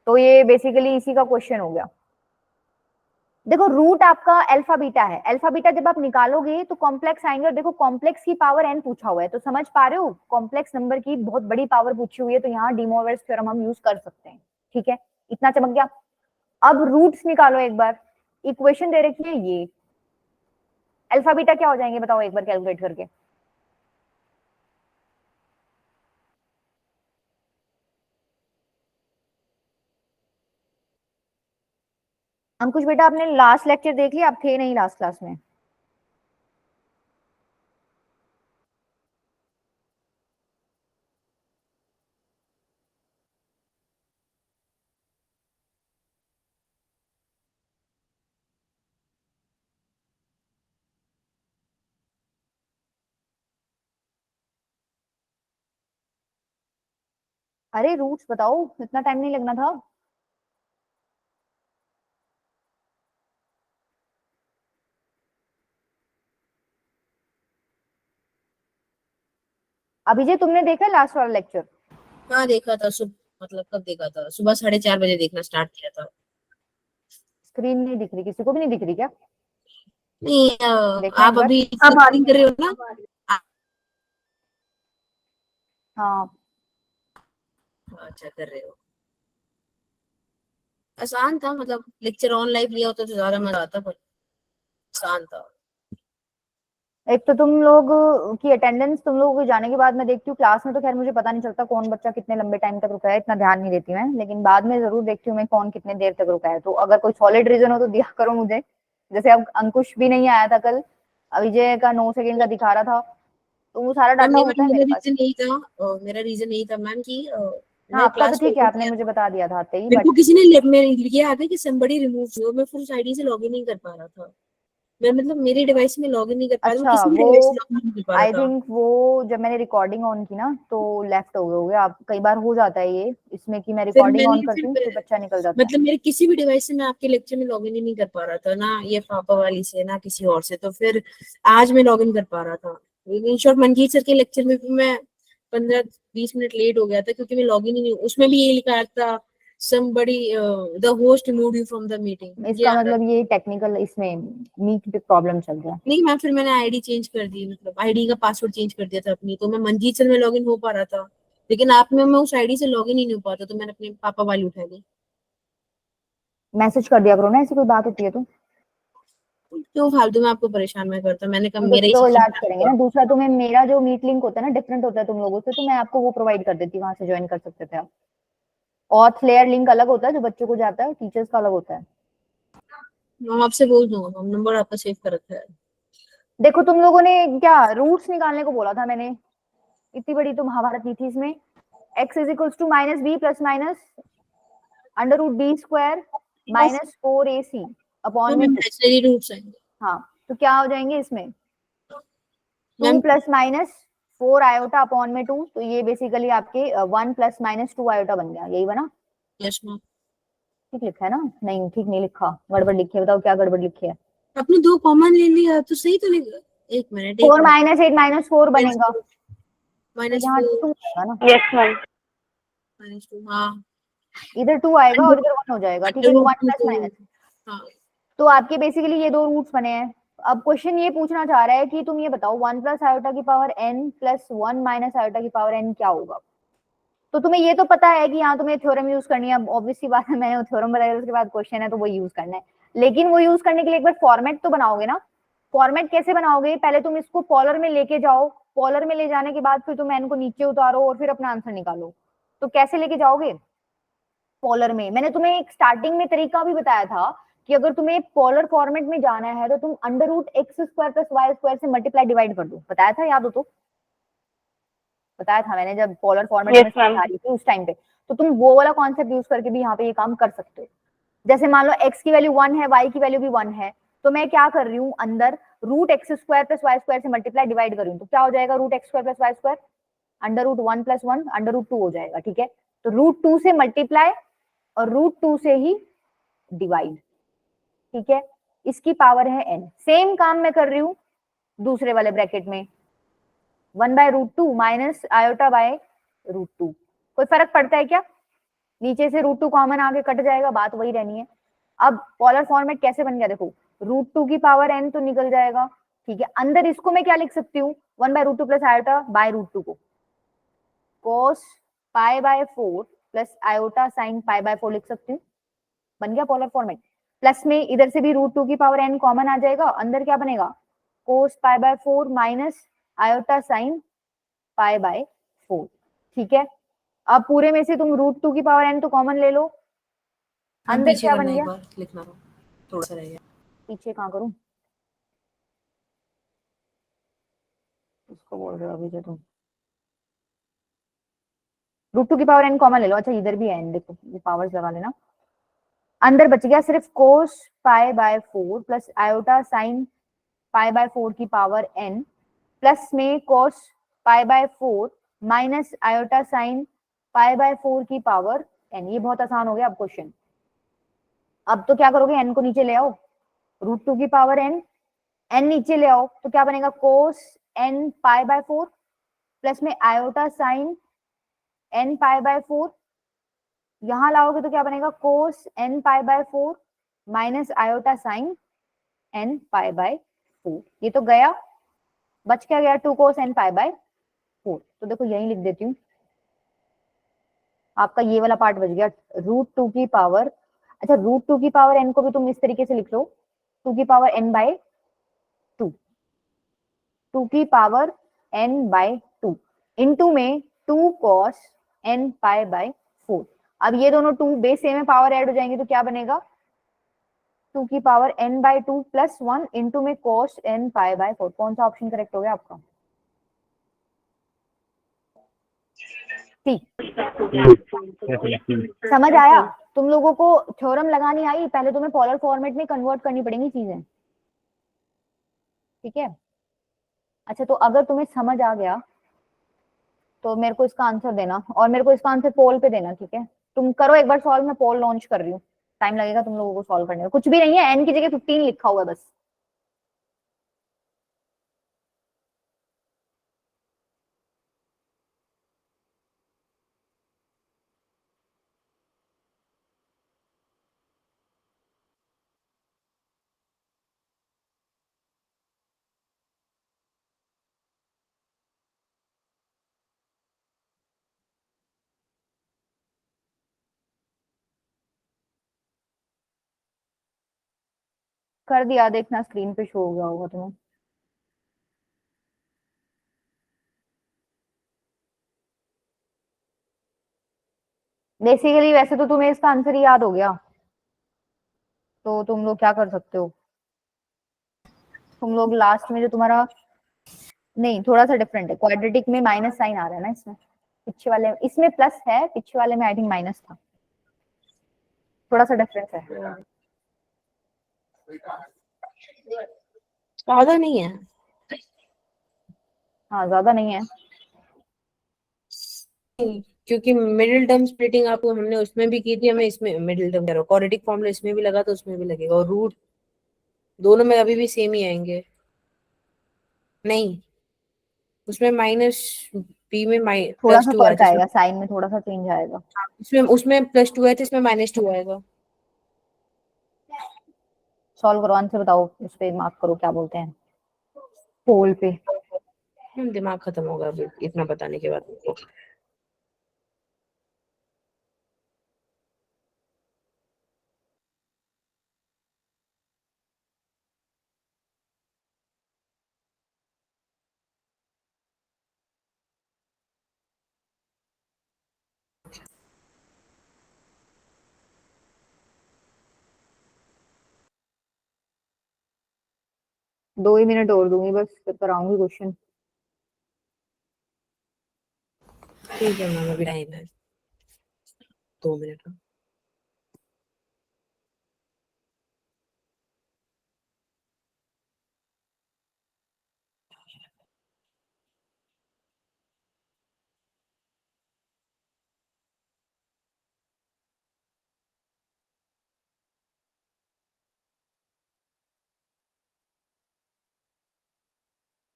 तो ये बेसिकली इसी का क्वेश्चन हो गया। देखो रूट आपका अल्फा बीटा है, अल्फा बीटा जब आप निकालोगे तो कॉम्प्लेक्स आएंगे, और देखो कॉम्प्लेक्स की पावर n पूछा हुआ है, तो समझ पा रहे हो, कॉम्प्लेक्स नंबर की बहुत बड़ी पावर पूछी हुई है, तो यहाँ डी मोइरस थ्योरम हम यूज कर सकते हैं। ठीक है, इतना चमक गया। अब रूट्स निकालो एक बार, इक्वेशन दे रखी है ये, अल्फा बीटा क्या हो जाएंगे बताओ एक बार कैलकुलेट करके। अंकुश बेटा आपने लास्ट लेक्चर देख लिया, आप थे नहीं लास्ट क्लास में। अरे रूट्स बताओ, इतना टाइम नहीं लगना था। अभिजय तुमने देखा लास्ट वाला लेक्चर। हाँ देखा था, सुबह मतलब कब देखा था, सुबह 4:30 बजे देखना स्टार्ट किया था। स्क्रीन नहीं दिख रही, किसी को भी नहीं दिख रही क्या, नहीं देखना एक आप बार। अभी अब आ रही स्क्रीन कर रहे हो ना। हाँ अच्छा कर रहे हो, आसान था, मतलब लेक्चर ऑन लाइव लिया होता तो ज्यादा मजा आता, पर आसान था। एक तो तुम लोग की अटेंडेंस तुम लोगों के जाने के बाद मैं देखती हूँ क्लास में, तो खैर मुझे पता नहीं चलता कौन बच्चा कितने लंबे टाइम तक रुका है, इतना ध्यान नहीं देती मैं, लेकिन बाद में जरूर देखती हूँ मैं कौन कितने देर तक रुका है। तो अगर कोई सॉलिड रीजन हो तो दिया करो मुझे। जैसे अब अंकुश भी नहीं आया था कल, विजय का 9 सेकंड का दिखा रहा था, तो वो सारा मैम डाटा मेरा होता है मेरे पास। रीजन यही था, मेरा रीजन यही था मैम कि हाँ मैं आपका तो क्लास ठीक है, में आपने मुझे बता दिया था आते ही, मेरे बट को किसी ने में लिया था कि somebody removed you, मैं फिर उस आईडी से लॉगिन नहीं कर पा रहा था। मैं मतलब मेरे डिवाइस में लॉगिन नहीं कर पा रहा था, मैं अच्छा किसी भी वो डिवाइस से लॉगिन नहीं कर पा रहा आई था। थिंक वो जब मैंने रिकॉर्डिंग ऑन की ना तो लेफ्ट हो गए होगे आप, कई बार हो जाता है ये इसमें कि मैं फिर रिकॉर्डिंग ऑन मैंने करती हूँ फिर बच्चा निकल जाता है। मतलब मेरे किसी भी डिवाइस से मैं आपके लेक्चर में लॉगिन ही नहीं कर पा रहा था, ना ये पापा वाली से ना किसी और से। तो फिर आज मैं लॉगिन कर पा रहा था। इन शॉर्ट मनजीत सर के लेक्चर में भी मैं 15-20 मिनट लेट हो गया था क्योंकि मैं लॉगिन ही नहीं, उसमें भी ये लिखा था somebody the host removed you from the meeting, मुझे इसका याद है। मतलब ये टेक्निकल इसमें मीट पे प्रॉब्लम चल रहा है। नहीं मैम, फिर मैंने आईडी चेंज कर दी, मतलब आईडी का पासवर्ड चेंज कर दिया था अपनी, तो मैं मनजीत सर में लॉगिन हो पा रहा था, लेकिन आप में मैं उस आईडी से लॉगिन ही नहीं हो पाता, तो मैंने अपने पापा वाली उठा ली। मैसेज कर दिया करो ना, ऐसी कोई बात होती है तो क्यों फालतू में आपको परेशान मैं करता, मैंने कहा हम मेरा ही तो सिस्टम इलाज खराब करेंगे हुआ। ना। दूसरा तुम्हें मेरा जो मीट लिंक होता है ना डिफरेंट होता है तुम लोगों से, तो मैं आपको वो प्रोवाइड कर देती हूँ, वहां से ज्वाइन कर सकते थे आप। ऑथ लेयर लिंक अलग होता है जो बच्चों को जाता है, टीचर्स का अलग होता है। मैं आपसे बोल दूंगा, नंबर आपका सेव कर रखा है। देखो तुम लोगों ने क्या रूट्स निकालने को बोला था मैंने, इतनी बड़ी तो महाभारत नहीं थी इसमें। x is equals to minus B plus minus under root B square minus 4ac upon ma'am में 2। इमेजिनरी रूट्स आएंगे हाँ तो क्या हो जाएंगे इसमें, 2 ma'am. Plus minus 4 iota upon में 2, तो ये बेसिकली आपके 1 प्लस माइनस 2 आयोटा बन गया, यही बना। Yes ma'am. ठीक लिखा है ना? नहीं ठीक नहीं लिखा, गड़बड़ लिखी है, बताओ क्या गड़बड़ लिखी है। आपने 2 कॉमन ले लिया तो सही तो नहीं। एक मिनट, एक 4 मिनट। माइनस 8 माइनस 4 माइनस बनेगा, 4, तो माइनस यहाँ 2 4, आएगा ना, Yes, ma'am. माइनस 2, हाँ। इधर 2 आएगा अंडर और इधर 1 हो जाएगा, ठीक है, अंडर तो रूट 1 टू प्लस को, माइनस। हाँ। तो आपके बेसिकली ये दो रूट्स बने हैं। अब क्वेश्चन ये पूछना चाह रहा है कि तुम ये बताओ 1 प्लस आयोटा की power n plus 1 minus iota की पावर n क्या होगा। तो तुम्हें ये तो पता है कि यहाँ तुम्हें थ्योरम यूज करनी है, ऑब्वियसली बात है, मैंने थ्योरम बताया उसके बाद क्वेश्चन है तो वो यूज करना है। लेकिन वो यूज करने के लिए एक बार फॉर्मेट तो बनाओगे ना। फॉर्मेट कैसे बनाओगे, पहले तुम इसको पॉलर में लेके जाओ, पॉलर में ले जाने के बाद फिर तुम n को नीचे उतारो और फिर अपना आंसर निकालो। तो कैसे लेके जाओगे पॉलर में, मैंने तुम्हें एक स्टार्टिंग में तरीका भी बताया था कि अगर तुम्हें पॉलर फॉर्मेट में जाना है तो तुम under root X square plus Y square से मल्टीप्लाई डिवाइड कर दो, बताया था, याद हो तो बताया था मैंने जब पॉलर फॉर्मेट में Yes, समझा ma'am. रही थी उस टाइम पे। तो तुम वो वाला कॉन्सेप्ट यूज करके भी यहाँ पे ये काम कर सकते हो। जैसे मान लो x की वैल्यू 1 है, y की वैल्यू भी 1 है, तो मैं क्या कर रही हूँ अंदर root X square plus Y square से मल्टीप्लाई डिवाइड कर रही हूँ, तो क्या हो जाएगा root X square plus Y square under root 1 plus 1 under root 2 हो जाएगा, ठीक है। तो रूट 2 से मल्टीप्लाई और रूट 2 से ही डिवाइड, ठीक है, इसकी पावर है n। सेम काम मैं कर रही हूँ दूसरे वाले ब्रैकेट में 1 by root 2 minus iota by root 2। कोई फर्क पड़ता है क्या, नीचे से रूट 2 कॉमन आगे कट जाएगा, बात वही रहनी है। अब पॉलर फॉर्मेट कैसे बन गया देखो, रूट 2 की पावर n तो निकल जाएगा, ठीक है। अंदर इसको मैं क्या लिख सकती हूँ 1 by root 2 plus iota by root 2 को cos pi by 4 plus iota sine pi by 4 लिख सकती हूँ, बन गया पॉलर फॉर्मेट। प्लस में इधर से भी रूट 2 की पावर n कॉमन आ जाएगा, अंदर क्या बनेगा cos pi by 4 minus iota sine pi by 4, ठीक है। अब पूरे में से तुम रूट 2 की पावर n तो कॉमन ले लो, हम अंदर पीछे क्या बन करना, एक गया, बार लिखना थोड़ा सा रह गया। पीछे कहाँ करूं, उसको बोल रहे हो अभी जो तुम रूट 2 की पावर n कॉमन ले लो। अच्छा इधर भी है n, देखो ये पावर्स लगा लेना। अंदर बच गया सिर्फ cos pi by 4 plus iota sine pi by 4 की पावर n प्लस में cos pi by 4 minus iota sine pi by 4 की पावर n। ये बहुत आसान हो गया अब क्वेश्चन। अब तो क्या करोगे, n को नीचे ले आओ, रूट 2 की पावर n, n नीचे ले आओ तो क्या बनेगा cos n pi by 4 plus में iota sine n pi by 4, यहां लाओगे तो क्या बनेगा cos n pi by 4 minus iota sine n pi by 4। ये तो गया, बच क्या गया 2 cos n पाई बाय 4। तो देखो यही लिख देती हूँ, आपका ये वाला पार्ट बच गया रूट 2 की पावर। अच्छा रूट 2 की पावर n को भी तुम इस तरीके से लिख लो 2 की पावर n बाय 2, 2 की पावर n/2 इनटू में 2 cos n pi by 4। अब ये दोनों 2 बेस सेम में पावर ऐड हो जाएंगे तो क्या बनेगा 2 की पावर n/2 प्लस 1 इनटू में cos n pi by 4। कौन सा ऑप्शन करेक्ट हो गया आपका? सी। समझ आया? तुम लोगों को थ्योरम लगानी आई, पहले तुम्हें पोलर फॉर्मेट में कन्वर्ट करनी पड़ेंगी चीजें, ठीक है? अच्छा, तो अगर तुम्हें समझ आ गया तो मेरे को इसका आंसर देना, और मेरे को इसका आंसर पोल पे देना, ठीक है? तुम करो एक बार सॉल्व, मैं पोल लॉन्च कर रही हूँ, टाइम लगेगा तुम लोगों को सॉल्व करने में। कुछ भी नहीं है, एन की जगह 15 लिखा हुआ है बस। कर दिया, देखना स्क्रीन पे शो हो गया होगा तुम्हें। बेसिकली वैसे तो तुम्हें इसका आंसर ही याद हो गया, तो तुम लोग क्या कर सकते हो, तुम लोग लास्ट में जो तुम्हारा, नहीं थोड़ा सा डिफरेंट है, क्वाड्रेटिक में माइनस साइन आ रहा है ना इसमें, पीछे वाले इसमें प्लस है, पीछे वाले में आई थिंक माइनस था, थोड़ा सा डिफरेंस है। ज्यादा नहीं है। हाँ ज्यादा नहीं है। क्योंकि मिडिल टर्म स्प्लिटिंग आपको हमने उसमें भी की थी, हमें इसमें मिडिल टर्म करो, क्वाड्रेटिक फॉर्मूला इसमें भी लगा तो उसमें भी लगेगा, और रूट दोनों में अभी भी सेम ही आएंगे। नहीं, उसमें माइनस, बी में थोड़ा सा +2 आया फर्क था, आएगा, साइन में थोड़ा सा चेंज आएगा। उसमें +2 आया था, इसमें -2 आएगा। सॉल्व करो, आंसर बताओ, उस पे मार्क करो, क्या बोलते हैं पोल पे। दिमाग खत्म होगा अभी इतना बताने के बाद। दो ही मिनट और दूंगी बस, फिर कराऊंगी क्वेश्चन। ठीक है मैम, अभी टाइम है 2 मिनट का।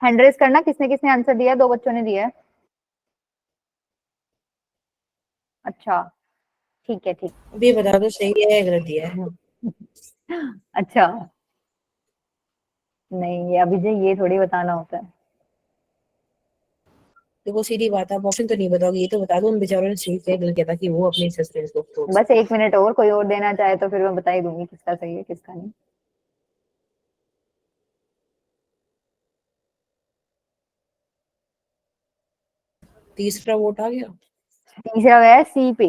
हैंड रेस करना, किसने किसने आंसर दिया? दो बच्चों ने दिया है। अच्छा ठीक है, ठीक। अभी बता दो सही है या गलत दिया है। अच्छा, नहीं ये अभी ये थोड़ी बताना होता है। देखो सीधी बात है, ऑप्शन तो नहीं बताओगे, ये तो बता दो उन बेचारों ने सही किया गलत किया, ताकि वो अपने सस्पेंस को तोड़ बस 1 मिनट और, कोई और देना चाहे तो फिर मैं बता ही दूंगी किसका सही है किसका नहीं। तीसरा वोट आ गया। तीसरा है सी पे।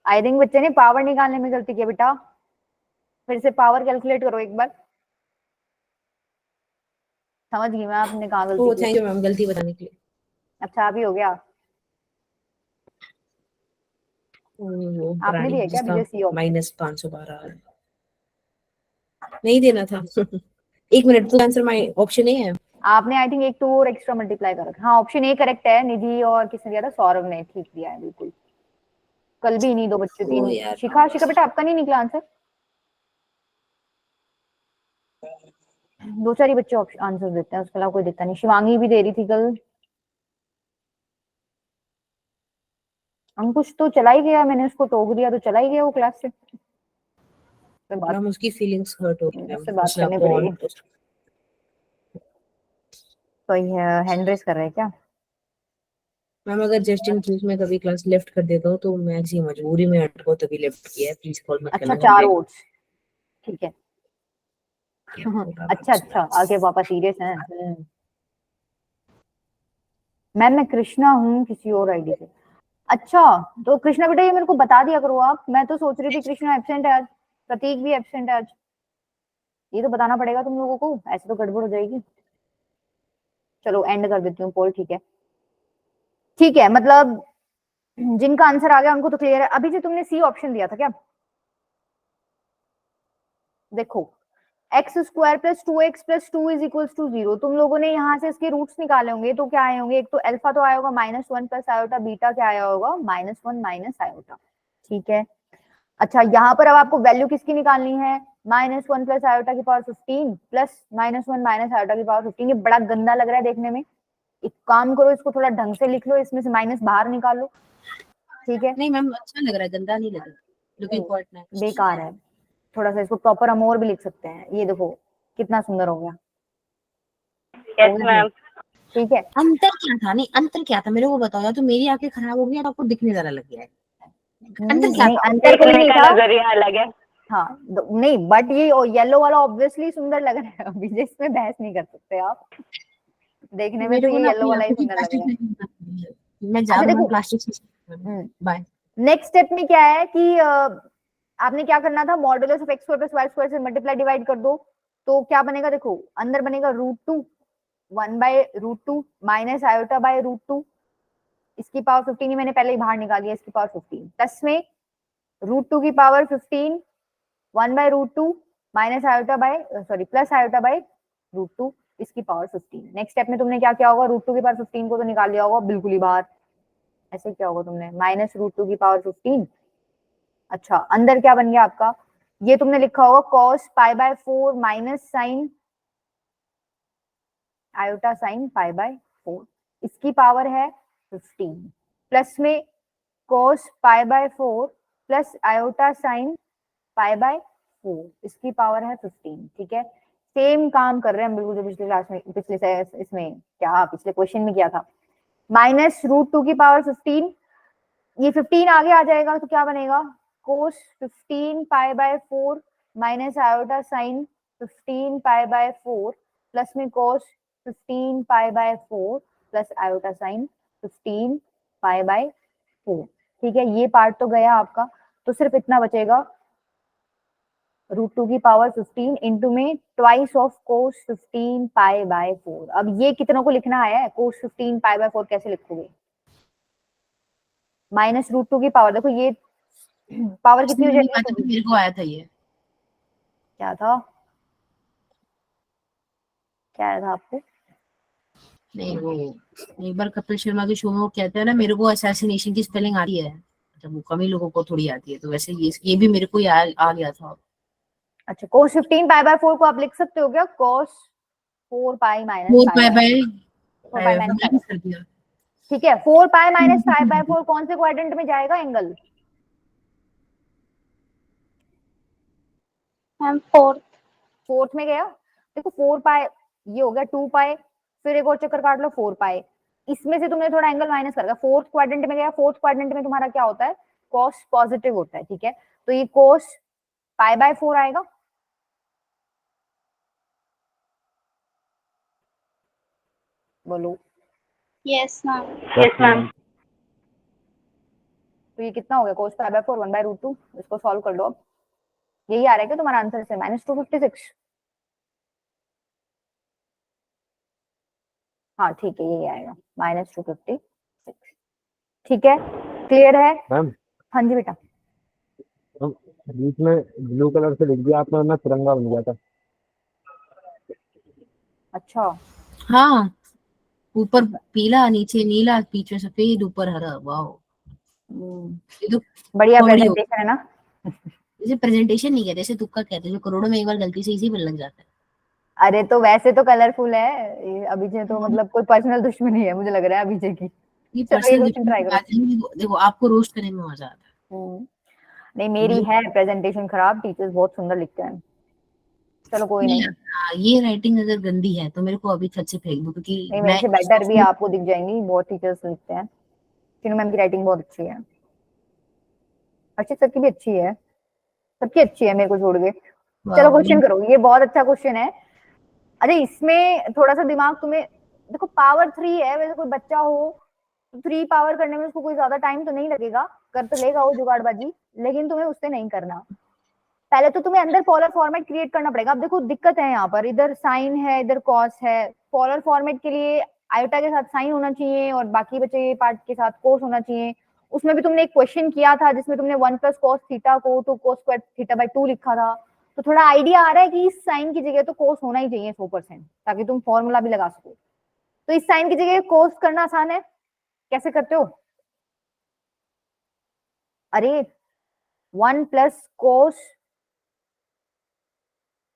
आई थिंक बच्चे ने पावर निकालने में गलती की बेटा, फिर से पावर कैलकुलेट करो एक बार। समझ गई मैं आपने कहाँ गलती तो की। थैंक यू मैम गलती बताने के लिए। अच्छा अभी हो गया, वो आपने पुरानी दिया क्या जिसका विजय सी ऑप्शन? -512 है, नहीं देना था। 1 मिनट, तो आंसर माई ऑप्शन नहीं है। आपने आई थिंक एक 2 और एक्स्ट्रा मल्टीप्लाई कर रखा। हाँ ऑप्शन ए करेक्ट है, निधि और किसने दिया था? सौरभ ने ठीक दिया है बिल्कुल। कल भी इन्हीं दो बच्चे, ओ 3। यार, शिखा, शिखा बेटा आपका नहीं निकला आंसर? दो चार ही बच्चे आंसर देते हैं, उसके अलावा कोई देता नहीं। शिवांगी भी दे रही थी कल। अंकुश तो चला ही गया, मैंने उसको टोक दिया तो चला ही गया वो क्लास से। बात, मैम उसकी फीलिंग्स हर्ट हो गई मैम, उससे बात उसने करनी आपको पड़ेगी। तो ये हैंड रेस कर रहे हैं क्या? मैम अगर जस्ट इन केस में कभी क्लास लेफ्ट कर देता हूँ तो मैं किसी मजबूरी में हटको तभी लेफ्ट किया है, प्लीज कॉल मत अच्छा करना। 4 वोट्स, ठीक है। वोट अच्छा अच्छा, आगे पापा सीरियस हैं। मैम मैं कृष्णा हूँ किसी और आईडी से। अच्छा, तो कृष्णा बेटा ये मेरे को बता दिया करो आप, मैं तो सोच रही थी कृष्णा एब्सेंट है आज, प्रतीक भी एब्सेंट है आज, ये तो बताना पड़ेगा तुम लोगों को, ऐसे तो गड़बड़ हो जाएगी। चलो एंड कर देती हूँ पोल, ठीक है। ठीक है, मतलब जिनका आंसर आ गया उनको तो क्लियर है। अभी जो तुमने सी ऑप्शन दिया था क्या, देखो X square plus 2x plus 2 is equals to 0, तुम लोगों ने यहाँ से इसके रूट्स निकाले होंगे, तो क्या आए होंगे, एक तो अल्फा तो आया होगा -1 प्लस आयोटा, बीटा क्या आया होगा -1 माइनस आयोटा, ठीक है। अच्छा, यहाँ पर अब आपको वैल्यू किसकी निकालनी है, -1 प्लस आयोटा की पावर 15 प्लस -1 माइनस आयोटा की पावर 15। ये बड़ा गंदा लग रहा है देखने में, एक काम करो इसको थोड़ा ढंग से लिख लो, इसमें से माइनस बाहर निकाल लो, ठीक है। नहीं मैम अच्छा लग रहा है, गंदा नहीं लग रहा, लुकिंग क्वाइट नाइस। बेकार है, थोड़ा सा इसको प्रॉपर अमोर भी लिख सकते हैं, ये देखो कितना सुंदर हो गया, यस मैम। ठीक है। अंतर क्या था, नहीं अंतर क्या था मेरे को बताओ, या तो मेरी आंखें खराब हो गई या तो आपको दिखने ज्यादा लग गया है, अंतर क्या नहीं था? अंतर कोई देखने नहीं का था, नजरिया अलग है। हाँ नहीं, बट ये येलो वाला ऑब्वियसली सुंदर लग रहा है, अभी जिसमें बहस नहीं कर सकते आप, देखने में तो मेरे को ये ना येलो अपनी वाला ही आंखों की सुंदर लग रहा है। प्लास्टिक मैं जा अच्छा रहा हूँ देखो, प्लास्टिक से। हम्म, बाय। नेक्स्ट स्टेप में क्या है कि आपने क्या करना था, modulus of X square plus Y square से मल्टीप्लाई डिवाइड कर दो, तो क्या बनेगा, देखो अंदर बनेगा √2 1 बाय √2 माइनस आयोटा बाय √2, इसकी पावर 15 ही मैंने पहले ही बाहर निकाली है, इसकी पावर 15 प्लस में √2 की power 15 1 by √2 minus iota by sorry plus iota by √2, इसकी पावर 15। नेक्स्ट स्टेप में तुमने क्या किया होगा, √2 की पावर 15 को तो निकाल लिया होगा बिल्कुल ही बाहर, ऐसे क्या होगा तुमने माइनस √2 की पावर 15। अच्छा, अंदर क्या बन गया आपका, ये तुमने लिखा होगा cos π/4 minus sine iota sine π/4, इसकी पावर है 15 प्लस में cos π/4 प्लस आयोटा साइन π/4, इसकी पावर है 15, ठीक है। सेम काम कर रहे हैं हम बिल्कुल जो पिछले क्लास में, इसमें क्या पिछले क्वेश्चन में किया था, -√2 की पावर 15, ये 15 आगे आ जाएगा तो क्या बनेगा, cos 15 π/4 minus iota sine 15 π/4 plus में cos 15 π/4 प्लस आयोटा साइन 15 π/4, ठीक है। ये पार्ट तो गया आपका, तो सिर्फ इतना बचेगा √2 की पावर 15 इंटू में ट्वाइस ऑफ cos 15 π/4। अब ये कितनों को लिखना है, cos 15 π/4 कैसे लिखोगे, -√2 की पावर, देखो ये पावर कितनी हो जाएगी, मेरे को आया था ये, क्या था, क्या आया था आपको, नहीं वो एक बार कपिल शर्मा के शो में वो कहते हैं ना, मेरे को असैसिनेशन की स्पेलिंग आती है, जब वो कम ही लोगों को थोड़ी आती है, तो वैसे ये भी मेरे को ही आ गया था। अच्छा cos 15 π/4 को आप लिख सकते हो क्या, cos 4 pi minus 4 pi by 4 pi minus minus कर दिया। ठीक है। 4 पाई माइनस 5/4 कौन से क्वाड्रेंट में जाएगा एंगल, मैम फोर्थ। फोर्थ में गया, देखो 4 पाई ये हो गया 2 पाई, फिर एक और चक्कर काट लो 4 पाई, इसमें से तुमने थोड़ा एंगल माइनस कर दिया, फोर्थ क्वाड्रेंट में गया, फोर्थ क्वाड्रेंट में तुम्हारा क्या होता है, cos पॉजिटिव होता है, ठीक है। तो ये cos π/4 आएगा, बोलो, यस मैम। Yes ma'am. तो ये कितना हो गया, cos π/4 1/√2, इसको सॉल्व कर लो अब, यही आ रहा है क्या तुम्हारा आंसर से, -256, हाँ ठीक है यही आएगा -256, ठीक है, क्लियर है। मैम हाँ जी बेटा, बीच में ब्लू कलर से लिख दिया आपने, वरना तिरंगा बन गया था। अच्छा हाँ, ऊपर पीला नीचे नीला बीच में सफेद ऊपर हरा, वाह ये तो बढ़िया comedy हो प्रेजेंटेशन है ना, जैसे प्रेजेंटेशन नहीं कहते, जैसे तुक्का कहते हैं, जो करोड़ों में एक बार गलती से इसी पर लग जाता है। अरे तो वैसे तो कलरफुल है ये अभिजय, तो मतलब कोई पर्सनल दुश्मनी है मुझे लग रहा है अभिजय की, ये चलो ये पर्सनल क्वेश्चन ट्राई करो। देखो आपको रोस्ट करने में मजा आता है। नहीं मेरी है प्रेजेंटेशन खराब, टीचर्स बहुत सुंदर लिखते हैं, चलो कोई नहीं, ये राइटिंग अगर गंदी है तो मेरे को अभी छत से फेंक दो, क्योंकि नहीं मेरे से बेटर भी आपको दिख जाएंगी, बहुत टीचर्स लिखते हैं, तीनों मैम की राइटिंग बहुत अच्छी है, अच्छी सर की भी अच्छी है, सबकी अच्छी है मेरे को छोड़ के। चलो क्वेश्चन करो, ये बहुत अच्छा क्वेश्चन है। अरे इसमें थोड़ा सा दिमाग तुम्हें देखो पावर 3 है, वैसे कोई बच्चा हो तो 3 पावर करने में उसको कोई ज्यादा टाइम तो नहीं लगेगा, कर तो लेगा वो जुगाड़बाजी, लेकिन तुम्हें उससे नहीं करना। पहले तो तुम्हें अंदर पोलर फॉर्मेट क्रिएट करना पड़ेगा। अब देखो दिक्कत है यहाँ पर, इधर साइन है इधर कॉस है। पोलर फॉर्मेट के लिए आयोटा के साथ साइन होना चाहिए और बाकी बचे पार्ट के साथ कोस होना चाहिए। उसमें भी तुमने एक क्वेश्चन किया था जिसमें तुमने 1 प्लस कॉस थीटा को तो कोस स्क्वायर थीटा बाय 2 लिखा था। तो थोड़ा आइडिया आ रहा है कि इस साइन की जगह तो कोस होना ही चाहिए 100%, ताकि तुम फॉर्मूला भी लगा सको। तो इस साइन की जगह कोस करना आसान है। कैसे करते हो? अरे 1 plus cos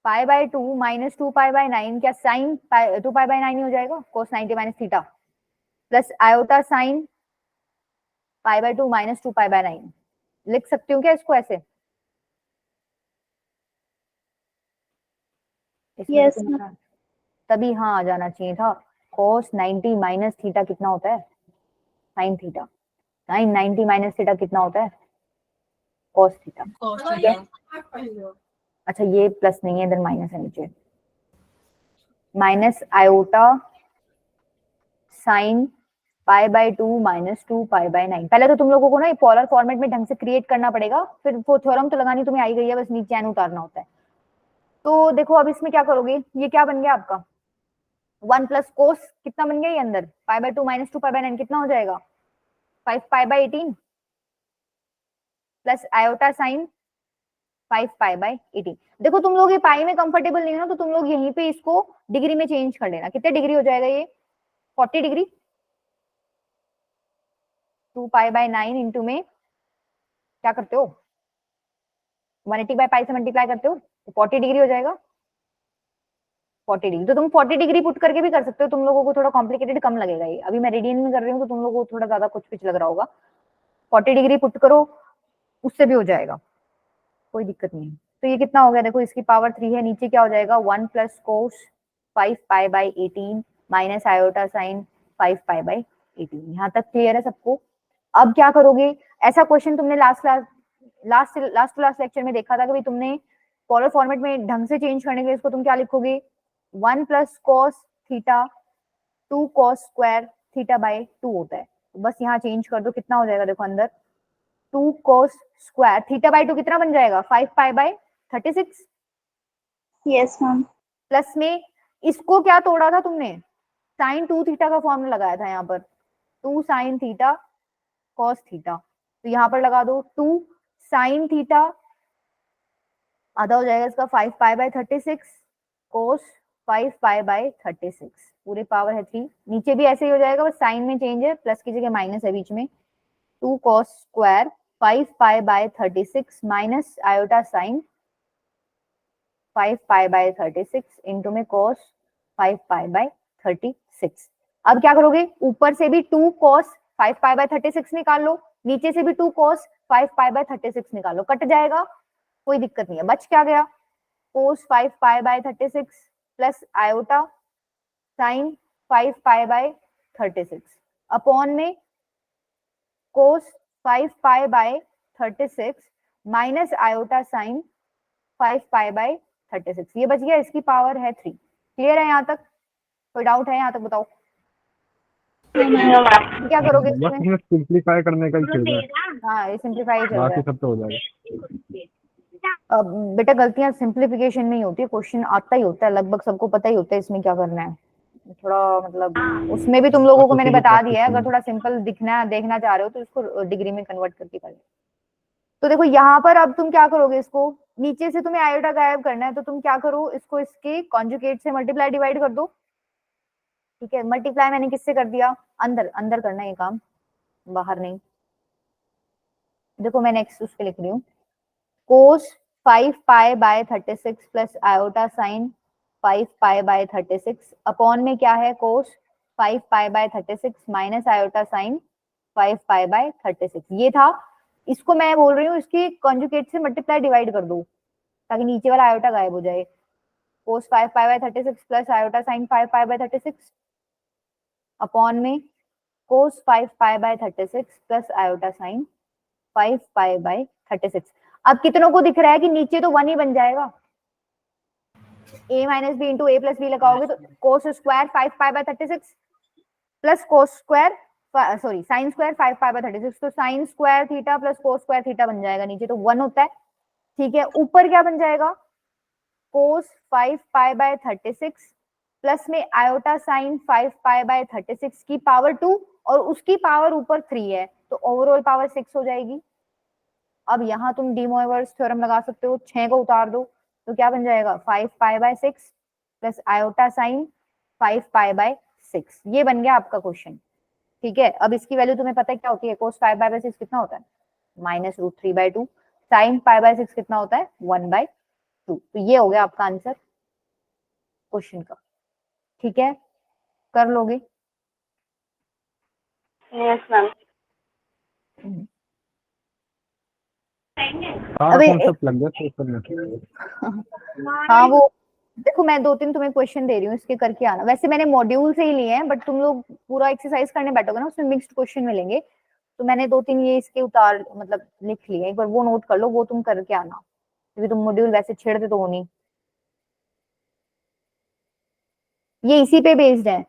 pi by 2 minus 2 pi by 9, क्या साइन 2 पाई बाय 9 ही हो जाएगा? कोस 90 minus theta plus iota sine pi by 2 minus 2 pi by 9। लिख सकती हूँ क्या इसको ऐसे? इसमें Yes, तो तुम्हारा तभी हाँ आ जाना चाहिए था। कोस 90 माइनस थीटा कितना होता है? Sine theta. Sine 90 minus theta कितना होता है? Cos theta. अच्छा ये प्लस नहीं है, इधर माइनस है नीचे। Minus iota sine pi by 2 minus 2 pi by 9। पहले तो तुम लोगों को ना ये पोलर फॉर्मेट में ढंग से क्रिएट करना पड़ेगा, फिर वो थ्योरम तो लगानी तुम्हें आई गई है, बस नीचे एन उतारना होता है। तो देखो अब इसमें क्या करोगे, ये क्या बन गया आपका 1 प्लस कोस कितना बन गया ये अंदर पाई बाय 2 माइनस 2 पाई बाय 9 कितना हो जाएगा 5 pi bye 18 plus iota sign 5 pi bye 18। देखो तुम लोग ये पाई में कंफर्टेबल नहीं हो ना, तो तुम लोग यहीं पे इसको डिग्री में चेंज कर लेना। कितने डिग्री हो जाएगा ये? 40 डिग्री। 2 पाई बाय 9 इंटू में क्या करते हो 180 बाय पाई से मल्टीप्लाई करते हो तो 40 डिग्री हो जाएगा। 40 डिग्री तो तुम 40 डिग्री पुट करके भी कर सकते हो, तुम लोगों को थोड़ा कॉम्प्लिकेटेड कम लगेगा ये। अभी मैं रेडियन में कर रही हूँ तो तुम लोगों को थोड़ा ज्यादा कुछ कुछ लग रहा होगा। 40 डिग्री पुट करो उससे भी हो जाएगा, कोई दिक्कत नहीं। तो ये कितना हो गया देखो, इसकी पावर 3 है, नीचे क्या हो जाएगा 1 plus cos 5 pi bye 18 minus iota sign 5 pi bye 18। यहाँ तक क्लियर है सबको? अब क्या करोगे, ऐसा क्वेश्चन तुमने लास्ट लेक्चर में देखा था कि भाई तुमने पोलर फॉर्मेट में ढंग से चेंज करने के लिए इसको तुम क्या लिखोगे 1 plus cos theta 2 cos square theta by 2 होता है। तो बस यहाँ चेंज कर दो, कितना हो जाएगा देखो अंदर 2 cos स्क्वायर थीटा बाय 2 कितना बन जाएगा 5 pi by 36। yes, ma'am. Plus में इसको क्या तोड़ा था तुमने, साइन 2 थीटा का फॉर्मूला लगाया था यहाँ पर 2 साइन थीटा cos थीटा। तो यहाँ पर लगा दो 2 साइन थीटा आधा हो जाएगा इसका 5 pi by 36 cos 5 pi by 36 पूरे पावर है 3। नीचे भी ऐसे ही हो जाएगा, बस साइन में चेंज है, प्लस की जगह माइनस है बीच में। 2 cos square 5 pi by 36 minus iota sign 5 pi by 36 into में cos 5 पाई बाय 36। अब क्या करोगे, ऊपर से भी 2 cos 5 पाई बाय 36 निकाल लो, नीचे से भी 2 cos 5 पाई बाय 36 निकाल लो, कट जाएगा कोई दिक्कत नहीं है। बच क्या गया cos 5 pi by 36 plus iota sign 5 pi by 36 upon में cos 5 pi by 36 minus iota sign 5 pi by 36। ये बच गया, इसकी पावर है 3। क्लियर है यहाँ तक? कोई डाउट है यहाँ तक बताओ? क्या करोगे बस इसमें? हमें सिंपलीफाई करने का ही खेल रहा है, हाँ ये सिंप्लीफाई चल रहा बाकी है। सब तो हो जाएगा। अब बेटा गलतियां सिंप्लीफिकेशन में ही होती है, क्वेश्चन आता ही होता है, लगभग सबको पता ही होता है इसमें क्या करना है। थोड़ा मतलब उसमें भी तुम लोगों को मैंने बता दिया है, अगर थोड़ा सिंपल दिखना देखना चाह रहे हो तो इसको डिग्री में कन्वर्ट करके कर लो। तो देखो यहाँ पर अब तुम क्या करोगे, इसको नीचे से तुम्हें आयोटा गायब करना है, तो तुम क्या करो इसको इसके कॉन्जुगेट से मल्टीप्लाई डिवाइड कर दो। ठीक है, मल्टीप्लाई मैंने किससे कर दिया, अंदर अंदर करना है ये काम, बाहर नहीं। देखो मैं नेक्स्ट उस पे लिख रही हूँ कोस 5 pi by 36 plus iota sign 5 pi by 36 upon में क्या है कोस 5 pi by 36 minus iota sign 5 pi by 36। ये था, इसको मैं बोल रही हूँ इसकी कॉन्जुगेट से मल्टीप्लाई डिवाइड कर दो ताकि नीचे वाला आयोटा गायब हो जाए। कोस 5 pi by 36 plus iota sign 5 pi by 36 upon में कोस 5 pi by 36 plus iota sign 5 pi by 36। अब कितनों को दिख रहा है कि नीचे तो 1 ही बन जाएगा, a minus B into A plus B लगाओगे तो cos square 5 pi by 36 plus cos square sorry sine square 5 pi by 36, तो sine square theta plus cos square theta बन जाएगा, नीचे तो 1 होता है, ठीक है। ऊपर क्या बन जाएगा, कोस 5 पाई बाय 36 प्लस में आयोटा साइन 5 पाई बाय 36 की पावर 2 और उसकी पावर ऊपर 3 है, तो ओवरऑल पावर 6 हो जाएगी। अब यहाँ तुम डी मोइवर्स थ्योरम लगा सकते हो, 6 को उतार दो तो क्या बन जाएगा 5 pi bye 6 plus iota sign 5 pi bye 6, ये बन गया आपका क्वेश्चन, ठीक है। अब इसकी वैल्यू तुम्हें पता है क्या होती है, कोस 5 पाई बाय 6 कितना होता है -√3/2, साइन पाई बाय 6 कितना होता है 1/2, तो ये हो गया आपका आंसर क्वेश्चन का, ठीक है, कर लोगे। Yes ma'am. सारा अबे कॉन्सेप्ट लग गया तो उसमें हाँ वो देखो, मैं 2-3 तुम्हें क्वेश्चन दे रही हूँ, इसके करके आना। वैसे मैंने मॉड्यूल से ही लिए हैं, बट तुम लोग पूरा एक्सरसाइज करने बैठोगे ना, उसमें मिक्स्ड क्वेश्चन मिलेंगे, तो मैंने 2-3 ये इसके उतार मतलब लिख लिए, एक बार वो नोट कर लो, वो तुम करके आना, क्योंकि तुम मॉड्यूल वैसे छेड़ते तो हो नहीं। ये इसी पे बेस्ड है,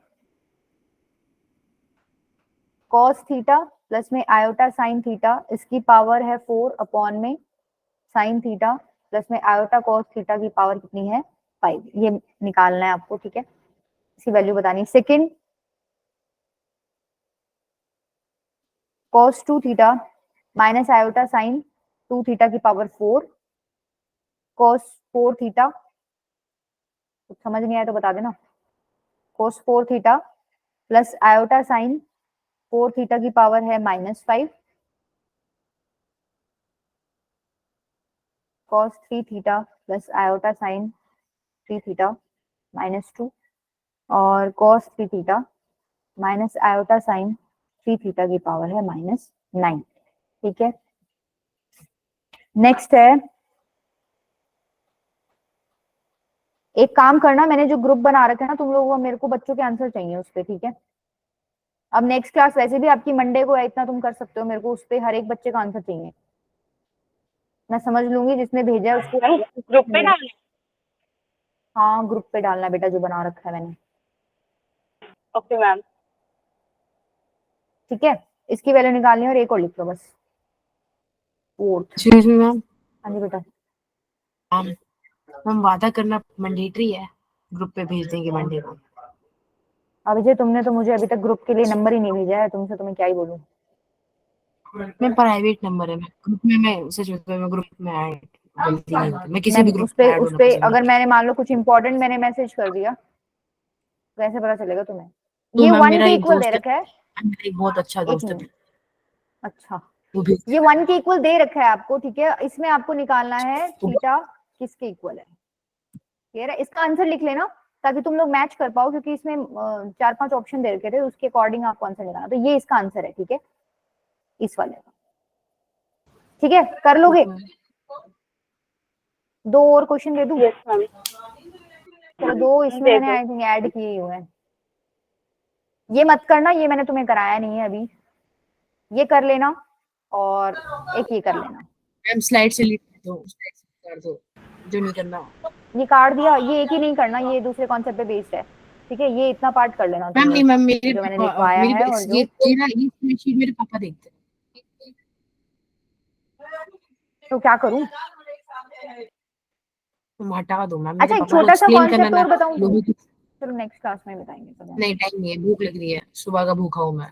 कॉस थीटा प्लस में आयोटा साइन थीटा, इसकी पावर है 4 अपॉन में साइन थीटा प्लस में आयोटा कॉस थीटा की पावर कितनी है 5, ये निकालना है आपको, ठीक है, इसकी वैल्यू बतानी। Second, cos 2 theta minus iota sign 2 theta की पावर 4, cos 4 थीटा, कुछ समझ नहीं आया तो बता देना, cos 4 theta plus iota sign 4 theta की पावर है -5, cos 3 theta plus iota sign 3 theta -2 और cos 3 theta minus iota sign 3 theta की पावर है -9, ठीक है। नेक्स्ट है, एक काम करना, मैंने जो ग्रुप बना रखे हैं ना तुम लोगों को, मेरे को बच्चों के आंसर चाहिए उस पे, ठीक है। अब नेक्स्ट क्लास वैसे भी आपकी मंडे को है, इतना तुम कर सकते हो, मेरे को उस पे हर एक बच्चे का आंसर चाहिए, मैं समझ लूंगी जिसने भेजा है उसको। मैम ग्रुप पे डालना। हाँ ग्रुप पे डालना बेटा, जो बना रखा है मैंने, ओके मैम। ठीक है। इसकी वैल्यू निकालनी है और एक और लिख लो बस, फोर्थ। एक्सक्यूज मी मैम, हाँ जी बेटा। मैम वादा करना मैंडेटरी है, ग्रुप पे भेज देंगे मंडे को। अभिजय तुमने तो मुझे अभी तक ग्रुप के लिए नंबर ही नहीं भेजा है, तुमसे तुम्हें क्या ही बोलूं। मैं प्राइवेट नंबर है, मैं ग्रुप में, मैं सच बताऊं मैं ग्रुप में ऐड गलती नहीं होती, मैं किसी भी मैं ग्रुप उस में पे ऐड उस होना पे पसंद नहीं अगर करती। मैंने मान लो कुछ इंपॉर्टेंट मैंने मैसेज कर दिया, कैसे पता चलेगा तुम्हें। तो ये मैम 1 मेरा के एक इक्वल दे दोस्त है, रखा है, मेरा एक बहुत अच्छा एक दोस्त है, मिनट, अच्छा वो भेज ये 1 के इक्वल दे रखा है आपको, ठीक है। इसमें आपको निकालना है थीटा किसके इक्वल है, क्लियर है। इसका आंसर लिख लेना ताकि तुम लोग मैच कर पाओ, क्योंकि इसमें 4-5 ऑप्शन दे रखे थे, उसके अकॉर्डिंग आपको आंसर निकालना, तो ये इसका आंसर है, ठीक है, इस वाले का, ठीक है, कर लोगे। 2 और क्वेश्चन दे दूं, यस मैम। चलो 2 इसमें दे मैंने दो। आई थिंक ऐड किए ही हुए हैं, ये मत करना, ये मैंने तुम्हें कराया नहीं है अभी, ये कर लेना और एक ये कर लेना। मैम स्लाइड से लिख दो, स्लाइड से कर दो, जो नहीं करना। ये काट दिया, ये एक ही नहीं करना, ये दूसरे कॉन्सेप्ट पे बेस्ड है, ठीक है, ये इतना पार्ट कर लेना तुम मैम नहीं लोग, मैम, मेरे जो मैंने लिखवाया मेरी है और जो ये ना ये स्प्रेडशीट मेरे पापा देखते हैं। तो क्या करूं। तुम हटा दो मैम, मेरे अच्छा एक पापा को छोटा सा एक्सप्लेन करना कॉन्सेप्ट ना और बताऊं, लोगों की। चलो नेक्स्ट क्लास में बताएंगे तो नहीं टाइम नहीं है, भूख लग रही है, सुबह का भूखा हूँ मैं।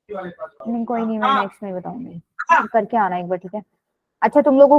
नहीं कोई नहीं, मैं नेक्स्ट में बताऊंगी, करके आना एक बार, ठीक है। अच्छा तुम लोगों